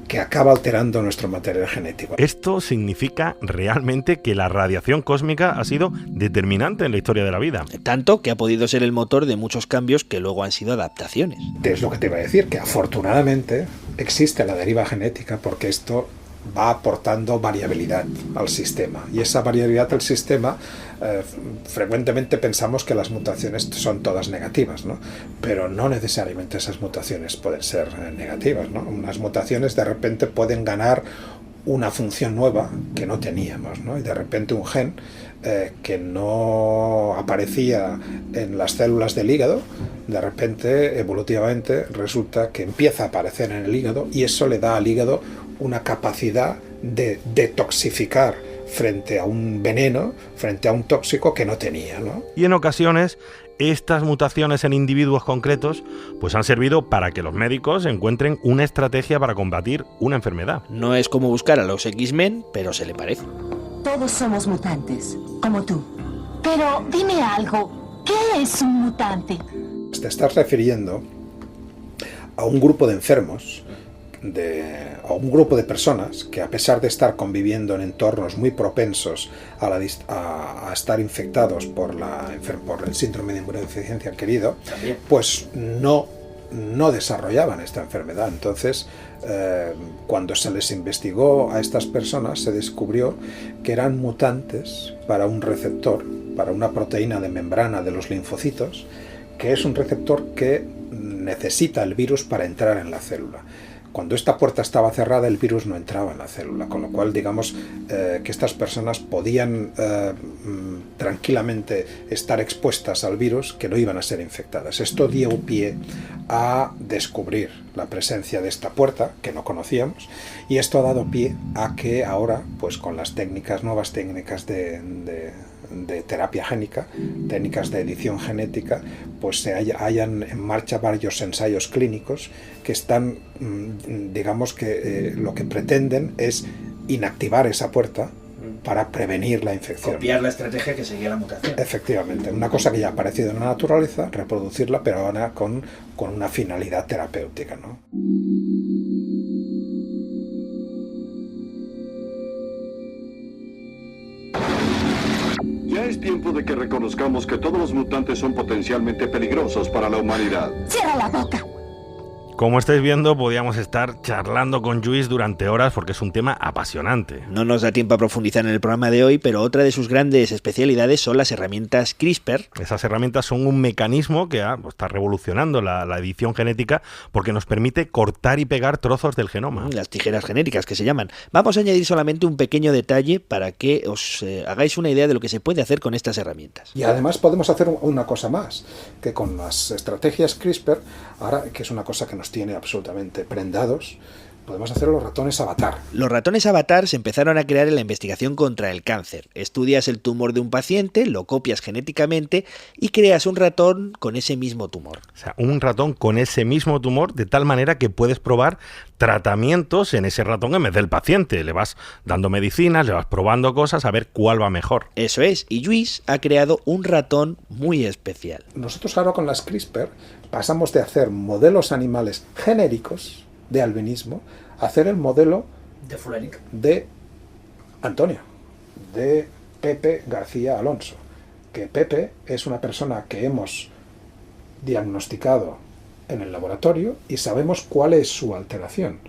que acaba alterando nuestro material genético. Esto significa realmente que la radiación cósmica ha sido determinante en la historia de la vida. Tanto que ha podido ser el motor de muchos cambios que luego han sido adaptaciones. Es lo que te iba a decir, que afortunadamente existe la deriva genética porque esto va aportando variabilidad al sistema. Y esa variabilidad del sistema, frecuentemente pensamos que las mutaciones son todas negativas, ¿no? Pero no necesariamente esas mutaciones pueden ser negativas, ¿no? Unas mutaciones de repente pueden ganar una función nueva que no teníamos, ¿no? Y de repente un gen que no aparecía en las células del hígado, de repente, evolutivamente, resulta que empieza a aparecer en el hígado y eso le da al hígado una capacidad de detoxificar frente a un veneno, frente a un tóxico que no tenía, ¿no? Y en ocasiones estas mutaciones en individuos concretos pues han servido para que los médicos encuentren una estrategia para combatir una enfermedad. No es como buscar a los X-Men, pero se le parece. Todos somos mutantes, como tú. Pero dime algo, ¿qué es un mutante? Te estás refiriendo a un grupo de enfermos, a un grupo de personas que, a pesar de estar conviviendo en entornos muy propensos a estar infectados por el síndrome de inmunodeficiencia adquirido, pues no desarrollaban esta enfermedad. Entonces, cuando se les investigó a estas personas, se descubrió que eran mutantes para un receptor, para una proteína de membrana de los linfocitos, que es un receptor que necesita el virus para entrar en la célula. Cuando esta puerta estaba cerrada, el virus no entraba en la célula, con lo cual digamos que estas personas podían tranquilamente estar expuestas al virus, que no iban a ser infectadas. Esto dio pie a descubrir la presencia de esta puerta, que no conocíamos, y esto ha dado pie a que ahora, pues con las nuevas técnicas de terapia génica, técnicas de edición genética, pues se hayan en marcha varios ensayos clínicos que están, digamos que lo que pretenden es inactivar esa puerta para prevenir la infección. Copiar la estrategia que seguía la mutación. Efectivamente, una cosa que ya ha aparecido en la naturaleza, reproducirla, pero ahora con una finalidad terapéutica, ¿no? Ya es tiempo de que reconozcamos que todos los mutantes son potencialmente peligrosos para la humanidad. ¡Cierra la boca! Como estáis viendo, podíamos estar charlando con Lluís durante horas porque es un tema apasionante. No nos da tiempo a profundizar en el programa de hoy, pero otra de sus grandes especialidades son las herramientas CRISPR. Esas herramientas son un mecanismo que está revolucionando la edición genética porque nos permite cortar y pegar trozos del genoma. Las tijeras genéticas que se llaman. Vamos a añadir solamente un pequeño detalle para que os hagáis una idea de lo que se puede hacer con estas herramientas. Y además podemos hacer una cosa más, que con las estrategias CRISPR, ahora que es una cosa que nos tiene absolutamente prendados, podemos hacer los ratones avatar. Los ratones avatar se empezaron a crear en la investigación contra el cáncer. Estudias el tumor de un paciente, lo copias genéticamente y creas un ratón con ese mismo tumor. O sea, un ratón con ese mismo tumor, de tal manera que puedes probar tratamientos en ese ratón en vez del paciente. Le vas dando medicinas, le vas probando cosas a ver cuál va mejor. Eso es, y Lluís ha creado un ratón muy especial. Nosotros ahora con las CRISPR pasamos de hacer modelos animales genéricos de albinismo a hacer el modelo de Fulanic, de Antonio, de Pepe García Alonso, que Pepe es una persona que hemos diagnosticado en el laboratorio y sabemos cuál es su alteración,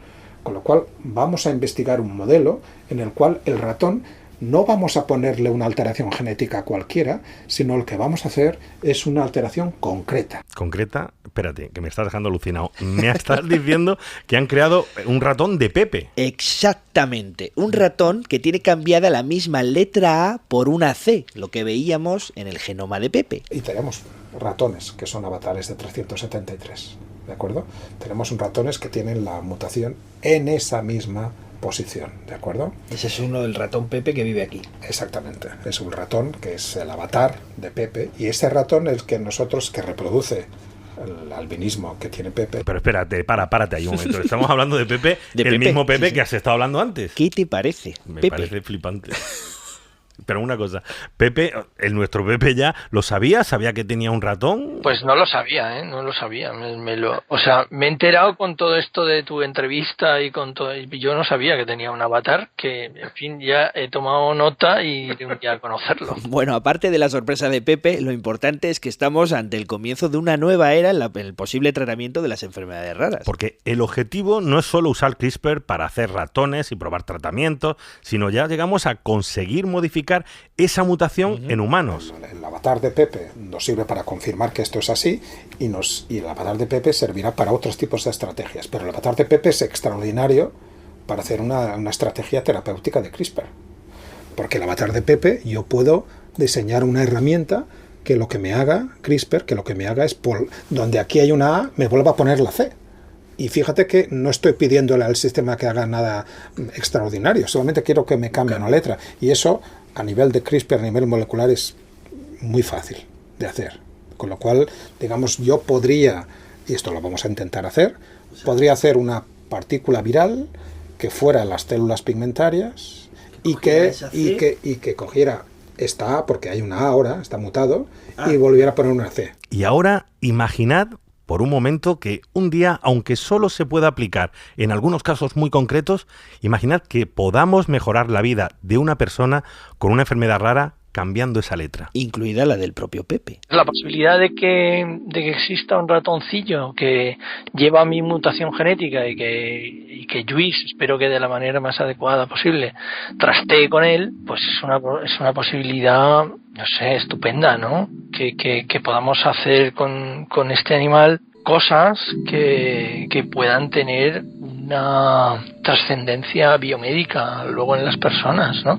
con lo cual vamos a investigar un modelo en el cual el ratón no vamos a ponerle una alteración genética cualquiera, sino lo que vamos a hacer es una alteración concreta. ¿Concreta? Espérate, que me estás dejando alucinado. Me estás diciendo que han creado un ratón de Pepe. Exactamente, un ratón que tiene cambiada la misma letra A por una C, lo que veíamos en el genoma de Pepe. Y tenemos ratones que son avatares de 373, ¿de acuerdo? Tenemos ratones que tienen la mutación en esa misma posición, ¿de acuerdo? Ese es uno del ratón Pepe que vive aquí. Exactamente, es un ratón que es el avatar de Pepe, y ese ratón es el que nosotros, que reproduce el albinismo que tiene Pepe. Pero espérate, párate ahí un momento. Estamos hablando de Pepe, el mismo Pepe que has estado hablando antes. ¿Qué te parece? Me parece flipante. Pero una cosa, Pepe, nuestro Pepe ya lo sabía que tenía un ratón. Pues no lo sabía, no lo sabía. O sea, me he enterado con todo esto de tu entrevista y con todo. Yo no sabía que tenía un avatar, que en fin ya he tomado nota y ya conocerlo. Bueno, aparte de la sorpresa de Pepe, lo importante es que estamos ante el comienzo de una nueva era en el posible tratamiento de las enfermedades raras. Porque el objetivo no es solo usar CRISPR para hacer ratones y probar tratamientos, sino ya llegamos a conseguir modificar esa mutación en humanos. El avatar de Pepe nos sirve para confirmar que esto es así y el avatar de Pepe servirá para otros tipos de estrategias, pero el avatar de Pepe es extraordinario para hacer una estrategia terapéutica de CRISPR, porque el avatar de Pepe yo puedo diseñar una herramienta que lo que me haga CRISPR, que lo que me haga es donde aquí hay una A, me vuelva a poner la C. Y fíjate que no estoy pidiéndole al sistema que haga nada extraordinario, solamente quiero que me cambie una letra. Y eso, a nivel de CRISPR, a nivel molecular, es muy fácil de hacer. Con lo cual, digamos, yo podría, y esto lo vamos a intentar hacer, podría hacer una partícula viral que fuera las células pigmentarias y que cogiera esta A, porque hay una A ahora, está mutado, y volviera a poner una C. Y ahora, imaginad por un momento que un día, aunque solo se pueda aplicar en algunos casos muy concretos, imaginad que podamos mejorar la vida de una persona con una enfermedad rara cambiando esa letra. Incluida la del propio Pepe. La posibilidad de que exista un ratoncillo que lleva mi mutación genética y que Lluís, espero que de la manera más adecuada posible, trastee con él, pues es una posibilidad, no sé, estupenda, ¿no? Que podamos hacer con este animal cosas que puedan tener una trascendencia biomédica luego en las personas, ¿no?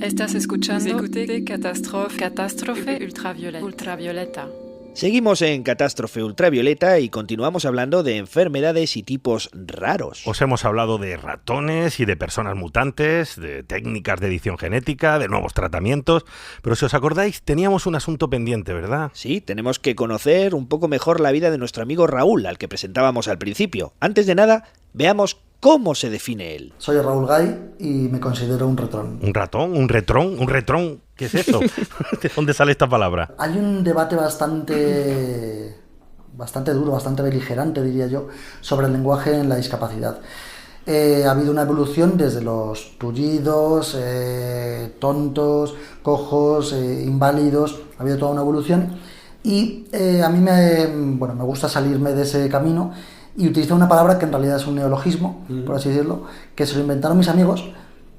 Estás escuchando Catástrofe Ultravioleta. Seguimos en Catástrofe Ultravioleta y continuamos hablando de enfermedades y tipos raros. Os hemos hablado de ratones y de personas mutantes, de técnicas de edición genética, de nuevos tratamientos, pero si os acordáis teníamos un asunto pendiente, ¿verdad? Sí, tenemos que conocer un poco mejor la vida de nuestro amigo Raúl, al que presentábamos al principio. Antes de nada, veamos cómo se define él. Soy Raúl Gay y me considero un retrón. ¿Un ratón? ¿Un retrón? ¿Un retrón? ¿Qué es eso? ¿De dónde sale esta palabra? Hay un debate bastante duro, bastante beligerante, diría yo, sobre el lenguaje en la discapacidad. Ha habido una evolución desde los tullidos, tontos, cojos, inválidos, ha habido toda una evolución y a mí me gusta salirme de ese camino y utilizar una palabra que en realidad es un neologismo, por así decirlo, que se lo inventaron mis amigos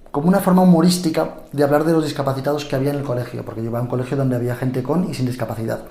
como una forma humorística de hablar de los discapacitados que había en el colegio, porque yo iba a un colegio donde había gente con y sin discapacidad.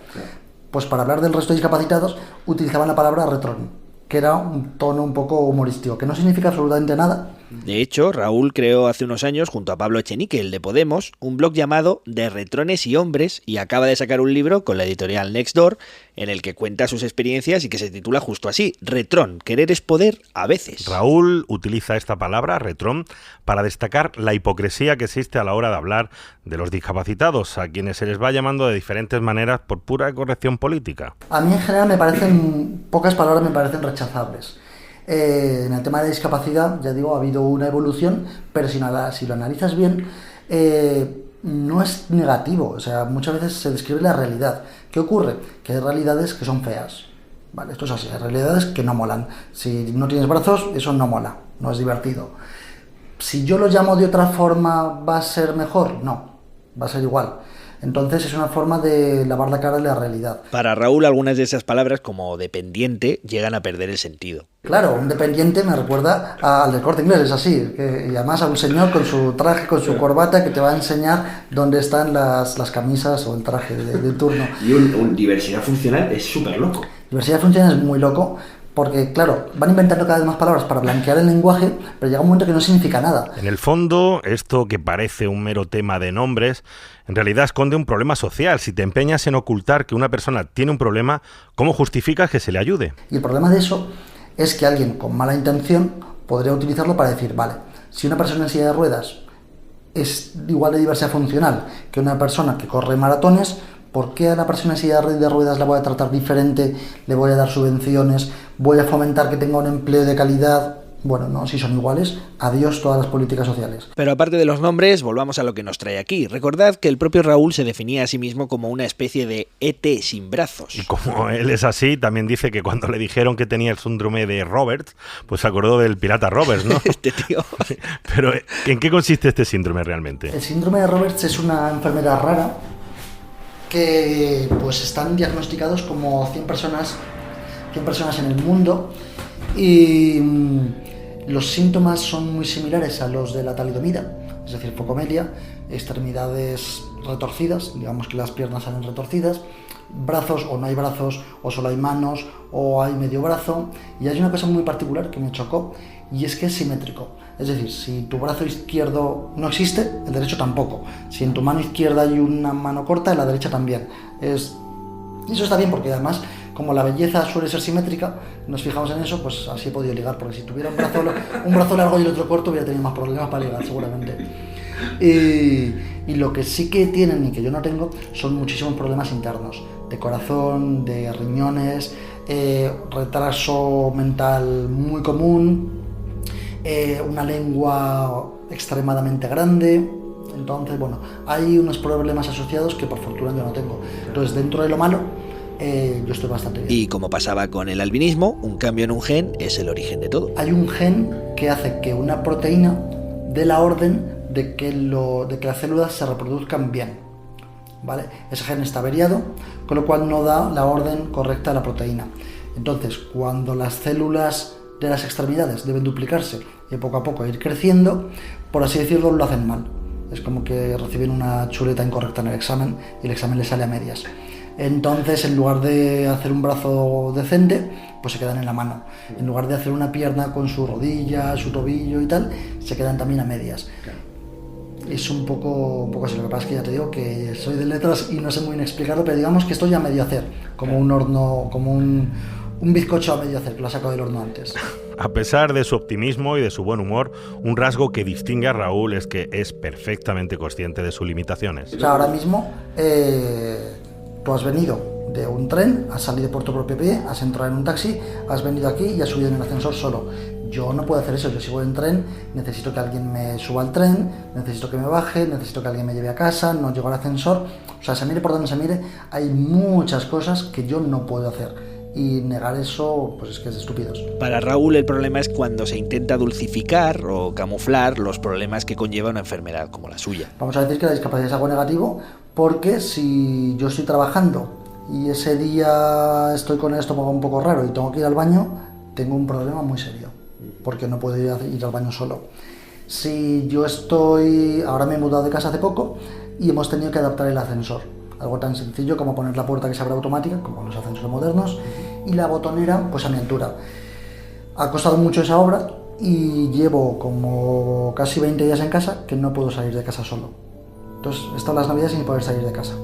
Pues para hablar del resto de discapacitados utilizaban la palabra retrón, que era un tono un poco humorístico, que no significa absolutamente nada. De hecho, Raúl creó hace unos años, junto a Pablo Echenique, el de Podemos, un blog llamado De Retrones y Hombres, y acaba de sacar un libro con la editorial Nextdoor, en el que cuenta sus experiencias y que se titula justo así, Retrón, querer es poder a veces. Raúl utiliza esta palabra, retrón, para destacar la hipocresía que existe a la hora de hablar de los discapacitados, a quienes se les va llamando de diferentes maneras por pura corrección política. A mí en general pocas palabras me parecen rechazables. En el tema de discapacidad, ya digo, ha habido una evolución, pero si lo analizas bien, no es negativo. O sea, muchas veces se describe la realidad. ¿Qué ocurre? Que hay realidades que son feas. Vale, esto es así, hay realidades que no molan. Si no tienes brazos, eso no mola, no es divertido. Si yo lo llamo de otra forma, ¿va a ser mejor? No, va a ser igual. Entonces es una forma de lavar la cara de la realidad. Para Raúl, algunas de esas palabras, como dependiente, llegan a perder el sentido. Claro, un dependiente me recuerda al del Corte Inglés, es así. Y además a un señor con su traje, con su corbata, que te va a enseñar dónde están las camisas o el traje de turno. Y un diversidad funcional es súper loco. Diversidad funcional es muy loco. Porque, claro, van inventando cada vez más palabras para blanquear el lenguaje, pero llega un momento que no significa nada. En el fondo, esto que parece un mero tema de nombres, en realidad esconde un problema social. Si te empeñas en ocultar que una persona tiene un problema, ¿cómo justificas que se le ayude? Y el problema de eso es que alguien con mala intención podría utilizarlo para decir, vale, si una persona en silla de ruedas es igual de diversidad funcional que una persona que corre maratones, ¿por qué a la persona en silla de ruedas la voy a tratar diferente? ¿Le voy a dar subvenciones? ¿Voy a fomentar que tenga un empleo de calidad? Bueno, no, si son iguales, adiós todas las políticas sociales. Pero aparte de los nombres, volvamos a lo que nos trae aquí. Recordad que el propio Raúl se definía a sí mismo como una especie de ET sin brazos. Y como él es así, también dice que cuando le dijeron que tenía el síndrome de Roberts, pues se acordó del pirata Roberts, ¿no? Este tío. Pero ¿en qué consiste este síndrome realmente? El síndrome de Roberts es una enfermedad rara que pues están diagnosticados como 100 personas en el mundo, y los síntomas son muy similares a los de la talidomida, es decir, focomelia, extremidades retorcidas, digamos que las piernas salen retorcidas, brazos o no hay brazos, o solo hay manos, o hay medio brazo, y hay una cosa muy particular que me chocó, y es que es simétrico. Es decir, si tu brazo izquierdo no existe, el derecho tampoco. Si en tu mano izquierda hay una mano corta, en la derecha también. Y eso está bien porque además, como la belleza suele ser simétrica, nos fijamos en eso, pues así he podido ligar, porque si tuviera un brazo largo y el otro corto, hubiera tenido más problemas para ligar, seguramente. Y lo que sí que tienen y que yo no tengo son muchísimos problemas internos, de corazón, de riñones, retraso mental muy común, una lengua extremadamente grande. Entonces, bueno, hay unos problemas asociados que por fortuna yo no tengo. Entonces, dentro de lo malo, yo estoy bastante bien. Y como pasaba con el albinismo, un cambio en un gen es el origen de todo. Hay un gen que hace que una proteína dé la orden de que las células se reproduzcan bien, ¿vale? Ese gen está averiado, con lo cual no da la orden correcta a la proteína. Entonces, cuando las células de las extremidades deben duplicarse y poco a poco ir creciendo, por así decirlo, lo hacen mal. Es como que reciben una chuleta incorrecta en el examen y el examen les sale a medias. Entonces, en lugar de hacer un brazo decente, pues se quedan en la mano. En lugar de hacer una pierna con su rodilla, su tobillo y tal, se quedan también a medias. Es un poco así. Lo que pasa es que ya te digo que soy de letras y no sé muy bien explicarlo, pero digamos que estoy ya a medio hacer, como un horno, como un bizcocho a medio hacer, que lo ha sacado del horno antes. A pesar de su optimismo y de su buen humor, un rasgo que distingue a Raúl es que es perfectamente consciente de sus limitaciones. O sea, ahora mismo tú has venido de un tren, has salido por tu propio pie, has entrado en un taxi, has venido aquí y has subido en el ascensor solo. Yo no puedo hacer eso. Yo si voy en tren, necesito que alguien me suba al tren, necesito que me baje, necesito que alguien me lleve a casa, no llego al ascensor. O sea, se mire por donde se mire, hay muchas cosas que yo no puedo hacer. Y negar eso, pues es que es de estúpidos. Para Raúl el problema es cuando se intenta dulcificar o camuflar los problemas que conlleva una enfermedad como la suya. Vamos a decir que la discapacidad es algo negativo, porque si yo estoy trabajando y ese día estoy con el estómago un poco raro y tengo que ir al baño, tengo un problema muy serio, porque no puedo ir al baño solo. Si yo ahora me he mudado de casa hace poco y hemos tenido que adaptar el ascensor. Algo tan sencillo como poner la puerta que se abre automática, como los ascensores modernos, y la botonera pues a mi altura. Ha costado mucho esa obra y llevo como casi 20 días en casa que no puedo salir de casa solo. Entonces he estado las navidades sin poder salir de casa.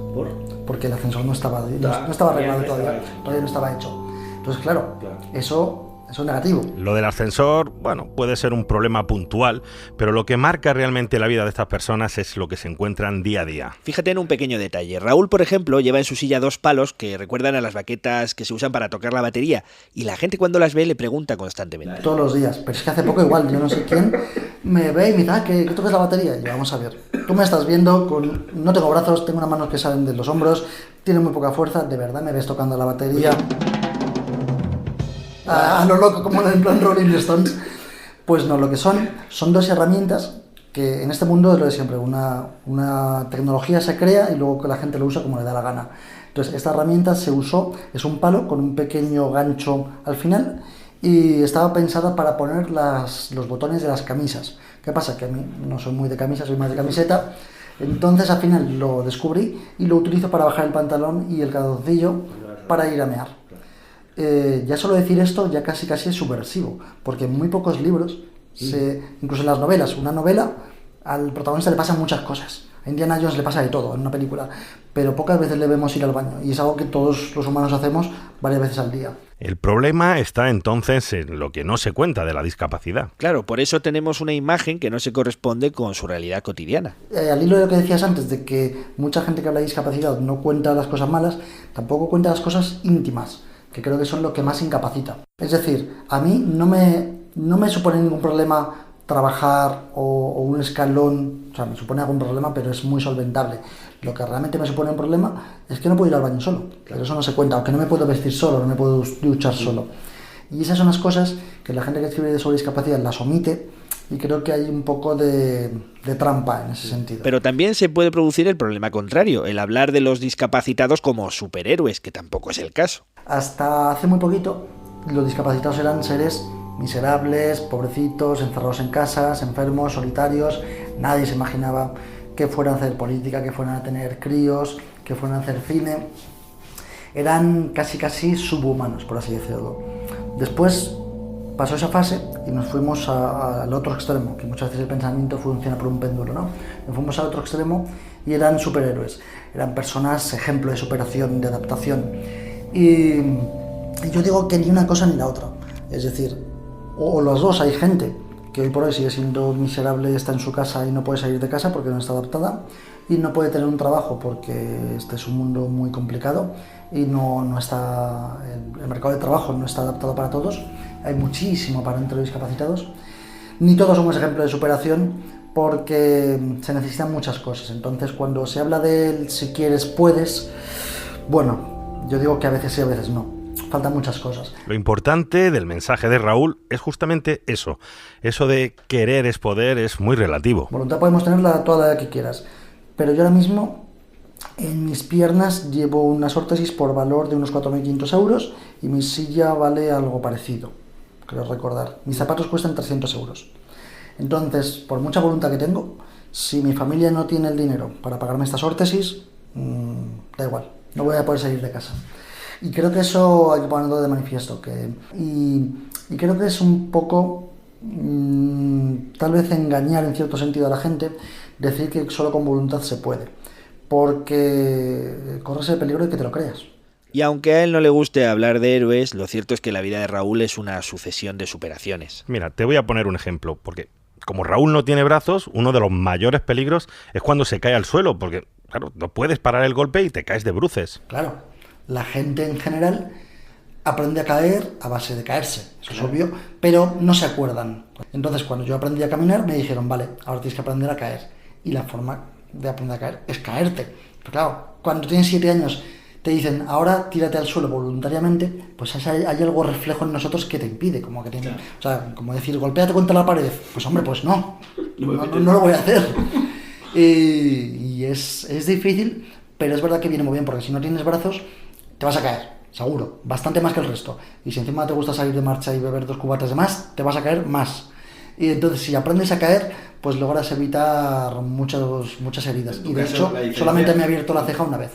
Porque el ascensor no estaba arreglado todavía no estaba hecho. Entonces claro, eso es negativo. Lo del ascensor, bueno, puede ser un problema puntual, pero lo que marca realmente la vida de estas personas es lo que se encuentran día a día. Fíjate en un pequeño detalle. Raúl, por ejemplo, lleva en su silla 2 palos que recuerdan a las baquetas que se usan para tocar la batería, y la gente cuando las ve le pregunta constantemente. Todos los días, pero es que hace poco igual, yo no sé quién me ve y me dice, que toques la batería. Y yo, vamos a ver, tú me estás viendo, no tengo brazos, tengo unas manos que salen de los hombros, tiene muy poca fuerza, de verdad me ves tocando la batería a lo loco, como en plan Rolling Stones. Pues no, lo que son 2 herramientas que en este mundo es lo de siempre, una tecnología se crea y luego que la gente lo usa como le da la gana. Entonces esta herramienta se usó, es un palo con un pequeño gancho al final y estaba pensada para poner los botones de las camisas. ¿Qué pasa? Que a mí no soy muy de camisa, soy más de camiseta. Entonces al final lo descubrí y lo utilizo para bajar el pantalón y el calzoncillo para ir a mear. Ya solo decir esto ya casi es subversivo, porque en muy pocos libros, incluso en las novelas, una novela, al protagonista le pasan muchas cosas. A Indiana Jones le pasa de todo en una película, pero pocas veces le vemos ir al baño, y es algo que todos los humanos hacemos varias veces al día. El problema está entonces en lo que no se cuenta de la discapacidad. Claro, por eso tenemos una imagen que no se corresponde con su realidad cotidiana. Al hilo de lo que decías antes, de que mucha gente que habla de discapacidad no cuenta las cosas malas, tampoco cuenta las cosas íntimas, que creo que son lo que más incapacita. Es decir, a mí no me supone ningún problema trabajar o un escalón, o sea, me supone algún problema, pero es muy solventable. Lo que realmente me supone un problema es que no puedo ir al baño solo, pero eso no se cuenta, o que no me puedo vestir solo, no me puedo duchar solo. Y esas son las cosas que la gente que escribe sobre discapacidad las omite, y creo que hay un poco de trampa en ese sentido. Pero también se puede producir el problema contrario, el hablar de los discapacitados como superhéroes, que tampoco es el caso. Hasta hace muy poquito, los discapacitados eran seres miserables, pobrecitos, encerrados en casas, enfermos, solitarios. Nadie se imaginaba que fueran a hacer política, que fueran a tener críos, que fueran a hacer cine. Eran casi subhumanos, por así decirlo. Después pasó esa fase y nos fuimos al otro extremo, que muchas veces el pensamiento funciona por un péndulo, ¿no? Nos fuimos al otro extremo y eran superhéroes, eran personas ejemplo de superación, de adaptación. Y yo digo que ni una cosa ni la otra, es decir, o los dos. Hay gente que hoy por hoy sigue siendo miserable, está en su casa y no puede salir de casa porque no está adaptada, y no puede tener un trabajo porque este es un mundo muy complicado y no está, el mercado de trabajo no está adaptado para todos. Hay muchísimo para entre los discapacitados. Ni todos somos ejemplo de superación porque se necesitan muchas cosas. Entonces, cuando se habla del si quieres puedes, bueno, yo digo que a veces sí, a veces no. Faltan muchas cosas. Lo importante del mensaje de Raúl es justamente eso. Eso de querer es poder es muy relativo. Voluntad podemos tenerla toda la que quieras, pero yo ahora mismo en mis piernas llevo unas órtesis por valor de unos 4.500 euros y mi silla vale algo parecido, creo recordar. Mis zapatos cuestan 300 euros. Entonces, por mucha voluntad que tengo, si mi familia no tiene el dinero para pagarme estas órtesis, da igual, no voy a poder salir de casa. Y creo que eso hay que ponerlo de manifiesto. Y creo que es un poco, tal vez engañar en cierto sentido a la gente, decir que solo con voluntad se puede. Porque corres el peligro de que te lo creas. Y aunque a él no le guste hablar de héroes, lo cierto es que la vida de Raúl es una sucesión de superaciones. Mira, te voy a poner un ejemplo, porque como Raúl no tiene brazos, uno de los mayores peligros es cuando se cae al suelo, porque claro, no puedes parar el golpe y te caes de bruces. Claro. La gente en general aprende a caer a base de caerse, eso es obvio, pero no se acuerdan. Entonces, cuando yo aprendí a caminar, me dijeron, vale, ahora tienes que aprender a caer. Y la forma de aprender a caer es caerte. Pero claro, cuando tienes 7 años te dicen, ahora tírate al suelo voluntariamente, pues hay algo reflejo en nosotros que te impide, como que claro. O sea, como decir, golpéate contra la pared. Pues hombre, pues no lo voy a hacer. Y es difícil, pero es verdad que viene muy bien, porque si no tienes brazos, te vas a caer, seguro, bastante más que el resto. Y si encima te gusta salir de marcha y beber 2 cubatas de más, te vas a caer más. Y entonces, si aprendes a caer, pues logras evitar muchas heridas. Y de hecho, solamente me he abierto la ceja una vez.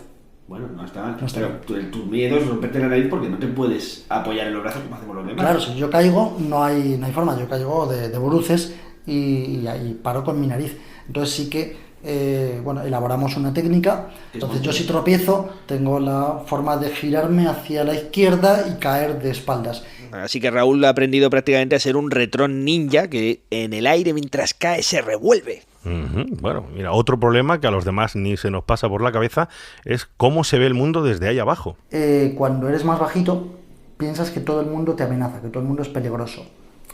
Bueno, no está mal. Pero tu miedo es romperte la nariz porque no te puedes apoyar en los brazos como hacemos los demás. Claro, si yo caigo, no hay forma. Yo caigo de bruces y paro con mi nariz. Entonces sí que, elaboramos una técnica. Entonces yo si tropiezo, tengo la forma de girarme hacia la izquierda y caer de espaldas. Así que Raúl ha aprendido prácticamente a ser un retrón ninja que en el aire mientras cae se revuelve. Bueno, mira, otro problema que a los demás ni se nos pasa por la cabeza es cómo se ve el mundo desde ahí abajo. Cuando eres más bajito, piensas que todo el mundo te amenaza, que todo el mundo es peligroso.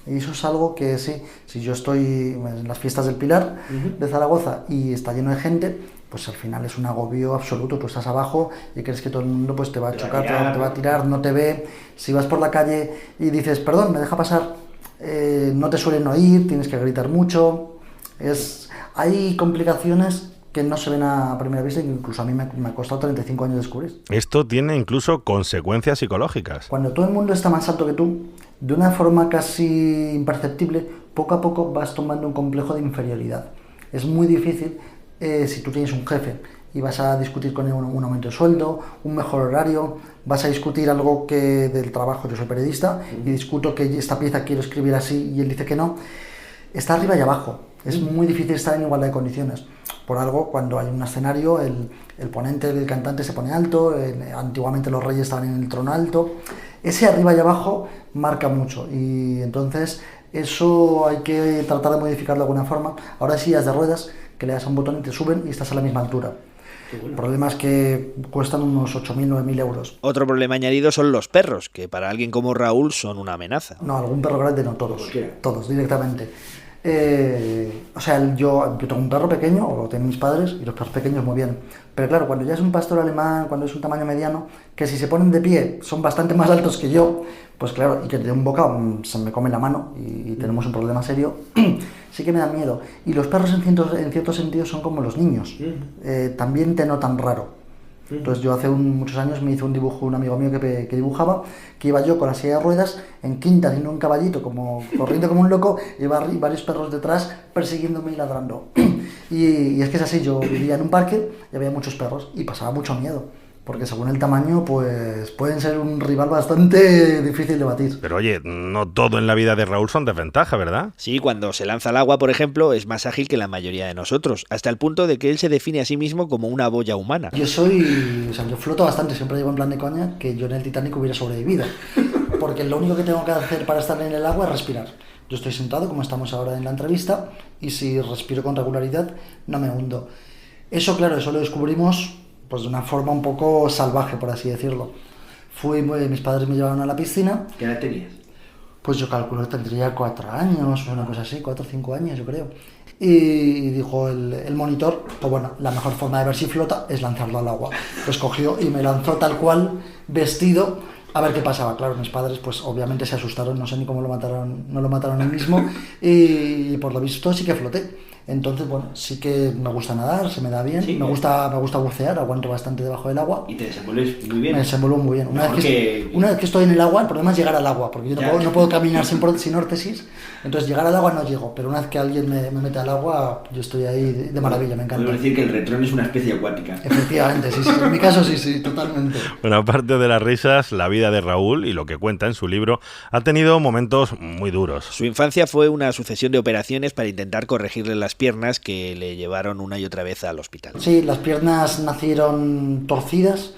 Y eso es algo que sí, si yo estoy en las fiestas del Pilar de Zaragoza y está lleno de gente, pues al final es un agobio absoluto. Tú estás abajo y crees que todo el mundo pues te va a chocar, te va a tirar, no te ve. Si vas por la calle y dices, perdón, me deja pasar, no te suelen oír, tienes que gritar mucho. Hay complicaciones que no se ven a primera vista y que incluso a mí me ha costado 35 años descubrir. Esto tiene incluso consecuencias psicológicas. Cuando todo el mundo está más alto que tú, de una forma casi imperceptible, poco a poco vas tomando un complejo de inferioridad. Es muy difícil si tú tienes un jefe y vas a discutir con él un aumento de sueldo, un mejor horario, vas a discutir algo que del trabajo. Yo soy periodista y discuto que esta pieza quiero escribir así y él dice que no. Está arriba y abajo. Es muy difícil estar en igualdad de condiciones. Por algo, cuando hay un escenario, el ponente, el cantante se pone alto, antiguamente los reyes estaban en el trono alto. Ese arriba y abajo marca mucho y entonces eso hay que tratar de modificarlo de alguna forma. Ahora hay sillas de ruedas que le das a un botón y te suben y estás a la misma altura. El problema es que cuestan unos 8.000, 9.000 euros. Otro problema añadido son los perros, que para alguien como Raúl son una amenaza. No, algún perro grande no, todos directamente. Yo tengo un perro pequeño, o lo tienen mis padres, y los perros pequeños muy bien. Pero claro, cuando ya es un pastor alemán, cuando es un tamaño mediano, que si se ponen de pie son bastante más altos que yo, pues claro, y que de un bocado se me come la mano y tenemos un problema serio, sí que me dan miedo. Y los perros en cierto sentido son como los niños, también te notan raro. Entonces yo hace muchos años me hizo un dibujo un amigo mío que dibujaba, que iba yo con la silla de ruedas en quinta haciendo un caballito como corriendo como un loco, y varios perros detrás persiguiéndome y ladrando. Y es que es así, yo vivía en un parque y había muchos perros y pasaba mucho miedo, porque según el tamaño pues pueden ser un rival bastante difícil de batir. Pero oye, no todo en la vida de Raúl son desventaja, ¿verdad? Sí, cuando se lanza al agua, por ejemplo, es más ágil que la mayoría de nosotros, hasta el punto de que él se define a sí mismo como una boya humana. Yo floto bastante, siempre digo en plan de coña que yo en el Titanic hubiera sobrevivido, porque lo único que tengo que hacer para estar en el agua es respirar. Yo estoy sentado, como estamos ahora en la entrevista, y si respiro con regularidad, no me hundo. Eso, claro, eso lo descubrimos pues de una forma un poco salvaje, por así decirlo. Mis padres me llevaron a la piscina. ¿Qué edad tenías? Pues yo calculo que tendría 4 años, o una cosa así, 4 o 5 años, yo creo. Y dijo el monitor, pues bueno, la mejor forma de ver si flota es lanzarlo al agua. Pues cogió y me lanzó tal cual, vestido, a ver qué pasaba. Claro, mis padres pues obviamente se asustaron, no sé ni cómo lo mataron, no lo mataron él mismo, y por lo visto sí que floté. Entonces, bueno, sí que me gusta nadar, se me da bien, me gusta bucear, aguanto bastante debajo del agua. ¿Y te desenvuelves muy bien? Me desenvuelvo muy bien. Una vez que estoy en el agua, el problema es llegar al agua, porque yo no puedo caminar sin órtesis, entonces llegar al agua no llego, pero una vez que alguien me mete al agua, yo estoy ahí de maravilla, me encanta. Podemos decir que el retrón es una especie acuática. Efectivamente, sí, en mi caso sí, totalmente. Bueno, aparte de las risas, la vida de Raúl y lo que cuenta en su libro ha tenido momentos muy duros. Su infancia fue una sucesión de operaciones para intentar corregirle las piernas que le llevaron una y otra vez al hospital. Sí, las piernas nacieron torcidas,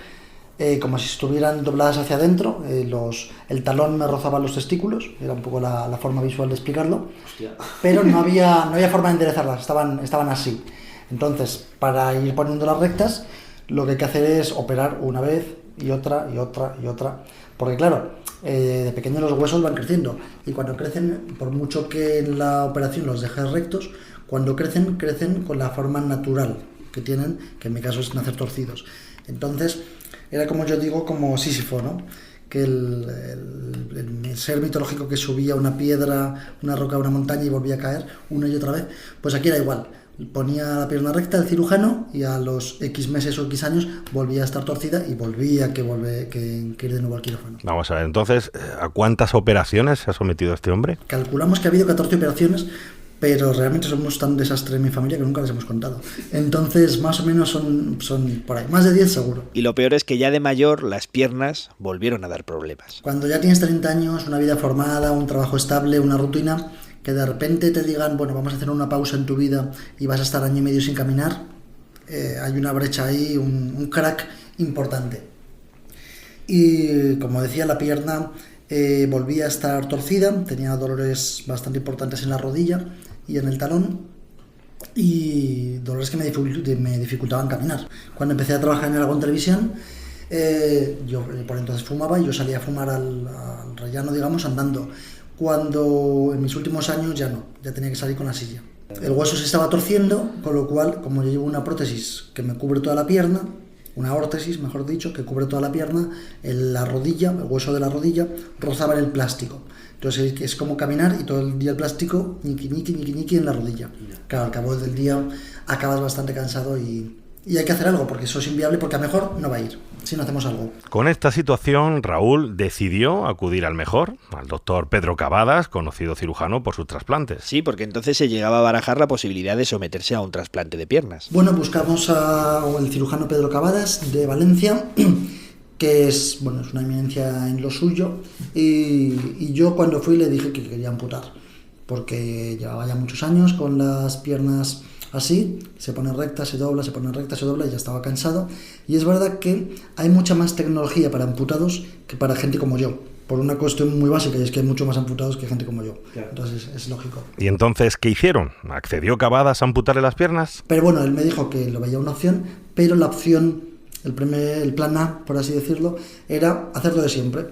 como si estuvieran dobladas hacia adentro. El talón me rozaba los testículos, era un poco la forma visual de explicarlo. Hostia. Pero no había forma de enderezarlas, estaban así. Entonces, para ir poniéndolas rectas, lo que hay que hacer es operar una vez y otra y otra y otra. Porque claro, de pequeño los huesos van creciendo y cuando crecen, por mucho que en la operación los dejes rectos, cuando crecen con la forma natural que tienen, que en mi caso es nacer torcidos. Entonces, era como yo digo, como Sísifo, ¿no? Que el ser mitológico que subía una piedra, una roca, una montaña y volvía a caer una y otra vez, pues aquí era igual. Ponía la pierna recta el cirujano y a los X meses o X años volvía a estar torcida y volvía que ir de nuevo al quirófano. Vamos a ver, entonces, ¿a cuántas operaciones se ha sometido este hombre? Calculamos que ha habido 14 operaciones pero realmente somos tan desastre en mi familia que nunca les hemos contado. Entonces, más o menos son por ahí, más de 10 seguro. Y lo peor es que ya de mayor las piernas volvieron a dar problemas. Cuando ya tienes 30 años, una vida formada, un trabajo estable, una rutina, que de repente te digan, bueno, vamos a hacer una pausa en tu vida y vas a estar año y medio sin caminar, hay una brecha ahí, un crack importante. Y como decía, la pierna volvía a estar torcida, tenía dolores bastante importantes en la rodilla y en el talón, y dolores que me dificultaban caminar. Cuando empecé a trabajar en Aragón Televisión, yo por entonces fumaba y yo salía a fumar al rellano, digamos, andando. Cuando en mis últimos años ya no, ya tenía que salir con la silla. El hueso se estaba torciendo, con lo cual, como yo llevo una prótesis que me cubre toda la pierna, una órtesis, mejor dicho, que cubre toda la pierna, la rodilla, el hueso de la rodilla, rozaba en el plástico. Entonces es como caminar y todo el día el plástico, ñiqui en la rodilla. Claro, al cabo del día acabas bastante cansado y hay que hacer algo, porque eso es inviable, porque a mejor no va a ir, si no hacemos algo. Con esta situación, Raúl decidió acudir al mejor, al doctor Pedro Cavadas, conocido cirujano por sus trasplantes. Sí, porque entonces se llegaba a barajar la posibilidad de someterse a un trasplante de piernas. Bueno, buscamos al cirujano Pedro Cavadas de Valencia, que es una eminencia en lo suyo, y yo cuando fui le dije que quería amputar, porque llevaba ya muchos años con las piernas así, se pone recta, se dobla, se pone recta, se dobla, y ya estaba cansado. Y es verdad que hay mucha más tecnología para amputados que para gente como yo, por una cuestión muy básica, y es que hay mucho más amputados que gente como yo. Claro. Entonces es lógico. ¿Y entonces qué hicieron? ¿Accedió Cavadas a amputarle las piernas? Pero bueno, él me dijo que lo veía una opción, pero la opción, el plan A, por así decirlo, era hacerlo de siempre.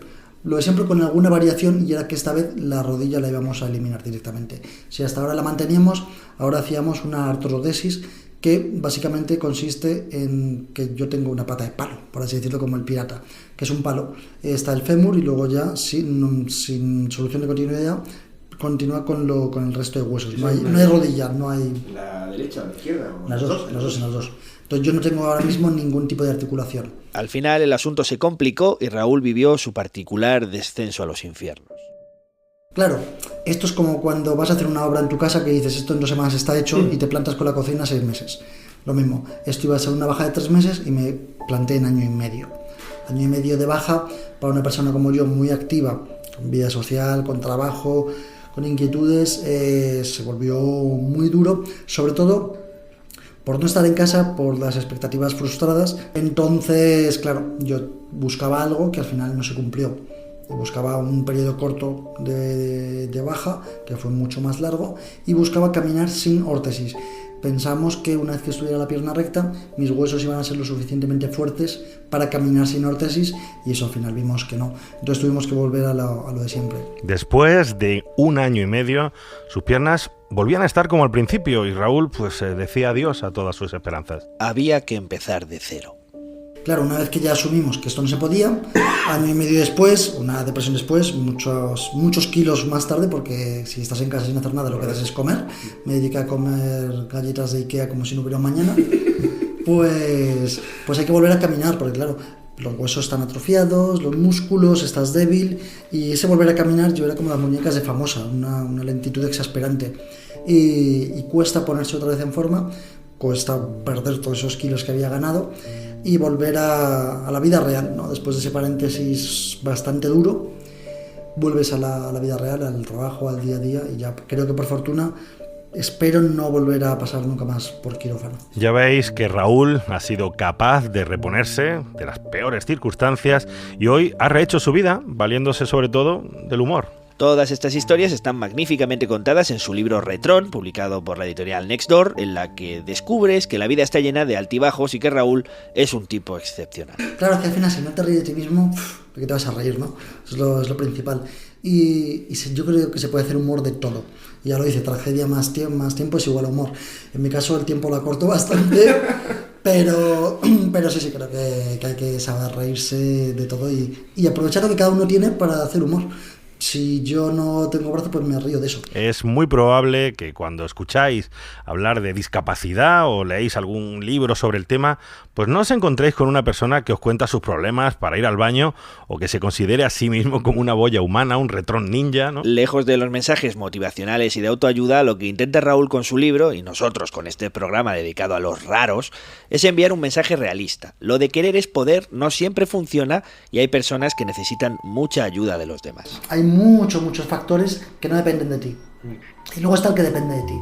Lo de siempre con alguna variación, y era que esta vez la rodilla la íbamos a eliminar directamente. Si hasta ahora la manteníamos, ahora hacíamos una artrodesis, que básicamente consiste en que yo tengo una pata de palo, por así decirlo, como el pirata, que es un palo. Está el fémur y luego ya, sin solución de continuidad, continúa con el resto de huesos. No hay rodilla, no hay... ¿La derecha o la izquierda? Las dos. Entonces yo no tengo ahora mismo ningún tipo de articulación. Al final el asunto se complicó y Raúl vivió su particular descenso a los infiernos. Claro, esto es como cuando vas a hacer una obra en tu casa que dices, esto en 2 semanas está hecho, y te plantas con la cocina 6 meses. Lo mismo, esto iba a ser una baja de 3 meses y me planté en año y medio. Año y medio de baja para una persona como yo, muy activa, con vida social, con trabajo, con inquietudes, se volvió muy duro, sobre todo por no estar en casa, por las expectativas frustradas. Entonces, claro, yo buscaba algo que al final no se cumplió. Buscaba un periodo corto de baja, que fue mucho más largo, y buscaba caminar sin órtesis. Pensamos que una vez que estuviera la pierna recta, mis huesos iban a ser lo suficientemente fuertes para caminar sin órtesis, y eso al final vimos que no. Entonces tuvimos que volver a lo de siempre. Después de 1 año y medio, sus piernas volvían a estar como al principio, y Raúl decía adiós a todas sus esperanzas. Había que empezar de cero. Claro, una vez que ya asumimos que esto no se podía, año y medio después, una depresión después, muchos kilos más tarde, porque si estás en casa sin hacer nada, lo que haces es comer. Me dediqué a comer galletas de Ikea como si no hubiera un mañana. Pues hay que volver a caminar, porque claro, los huesos están atrofiados, los músculos, estás débil, y ese volver a caminar yo era como las muñecas de Famosa, una lentitud exasperante. Y cuesta ponerse otra vez en forma, cuesta perder todos esos kilos que había ganado y volver a la vida real, ¿no? Después de ese paréntesis bastante duro, vuelves a la vida real, al trabajo, al día a día, y ya creo que por fortuna espero no volver a pasar nunca más por quirófano. Ya veis que Raúl ha sido capaz de reponerse de las peores circunstancias y hoy ha rehecho su vida valiéndose sobre todo del humor. Todas estas historias están magníficamente contadas en su libro Retrón, publicado por la editorial Nextdoor, en la que descubres que la vida está llena de altibajos y que Raúl es un tipo excepcional. Claro, que al final si no te ríes de ti mismo, ¿de qué te vas a reír, no? Es lo principal. Y yo creo que se puede hacer humor de todo. Ya lo dice, tragedia más tiempo es igual a humor. En mi caso el tiempo lo acorto bastante, pero sí creo que hay que saber reírse de todo y aprovechar lo que cada uno tiene para hacer humor. Si yo no tengo brazo, pues me río de eso. Es muy probable que cuando escucháis hablar de discapacidad o leéis algún libro sobre el tema, pues no os encontréis con una persona que os cuenta sus problemas para ir al baño o que se considere a sí mismo como una boya humana, un retrón ninja, ¿no? Lejos de los mensajes motivacionales y de autoayuda, lo que intenta Raúl con su libro, y nosotros con este programa dedicado a los raros, es enviar un mensaje realista. Lo de querer es poder no siempre funciona y hay personas que necesitan mucha ayuda de los demás. Hay muchos factores que no dependen de ti. Y luego está el que depende de ti.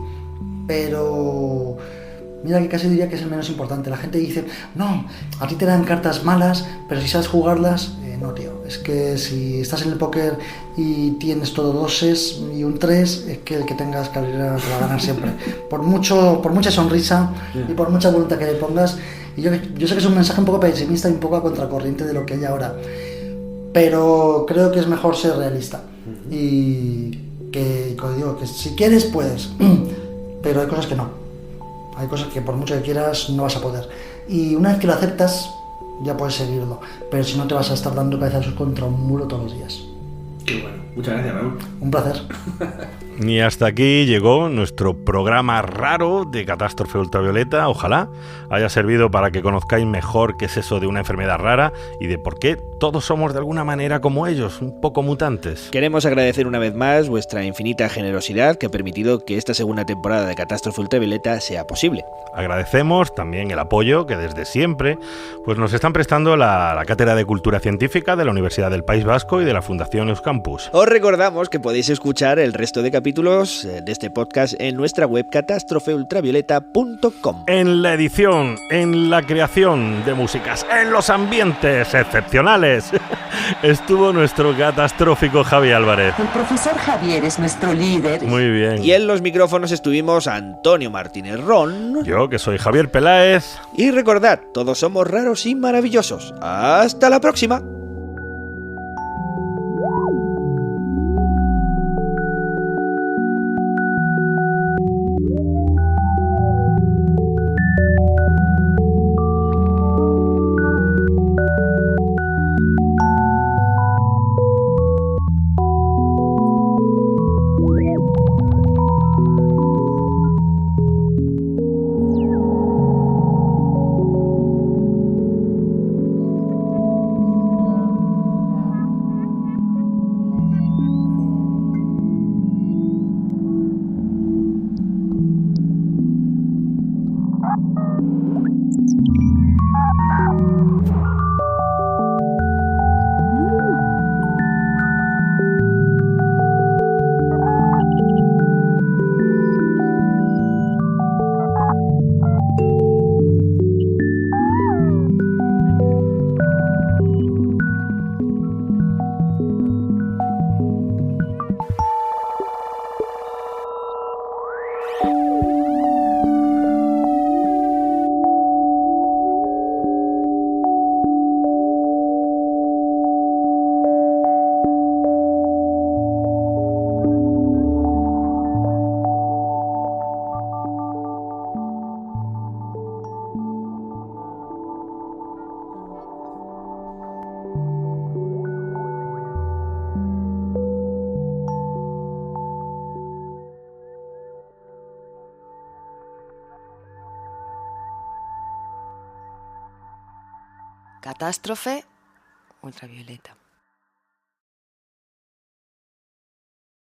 Pero mira que casi diría que es el menos importante. La gente dice, no, a ti te dan cartas malas, pero si sabes jugarlas, no, tío. Es que si estás en el póker y tienes todo 2 y un 3, es que el que tengas carrera te va a ganar siempre. Por mucha sonrisa y por mucha voluntad que le pongas. Y yo sé que es un mensaje un poco pesimista y un poco a contracorriente de lo que hay ahora. Pero creo que es mejor ser realista. Y que, como digo, que si quieres puedes, pero hay cosas que no. Hay cosas que por mucho que quieras no vas a poder. Y una vez que lo aceptas, ya puedes seguirlo. Pero si no, te vas a estar dando cabezazos contra un muro todos los días. Qué bueno. Muchas gracias, Raúl. Un placer. Y hasta aquí llegó nuestro programa raro de Catástrofe Ultravioleta. Ojalá haya servido para que conozcáis mejor qué es eso de una enfermedad rara y de por qué todos somos de alguna manera como ellos, un poco mutantes. Queremos agradecer una vez más vuestra infinita generosidad que ha permitido que esta segunda temporada de Catástrofe Ultravioleta sea posible. Agradecemos también el apoyo que desde siempre pues nos están prestando la Cátedra de Cultura Científica de la Universidad del País Vasco y de la Fundación Euskampus. Os recordamos que podéis escuchar el resto de capítulos de este podcast en nuestra web catastrofeultravioleta.com. En la edición, en la creación de músicas, en los ambientes excepcionales, estuvo nuestro catastrófico Javi Álvarez. El profesor Javier es nuestro líder. Muy bien. Y en los micrófonos estuvimos Antonio Martínez Ron. Yo, que soy Javier Peláez. Y recordad, todos somos raros y maravillosos. ¡Hasta la próxima! Catástrofe Ultravioleta.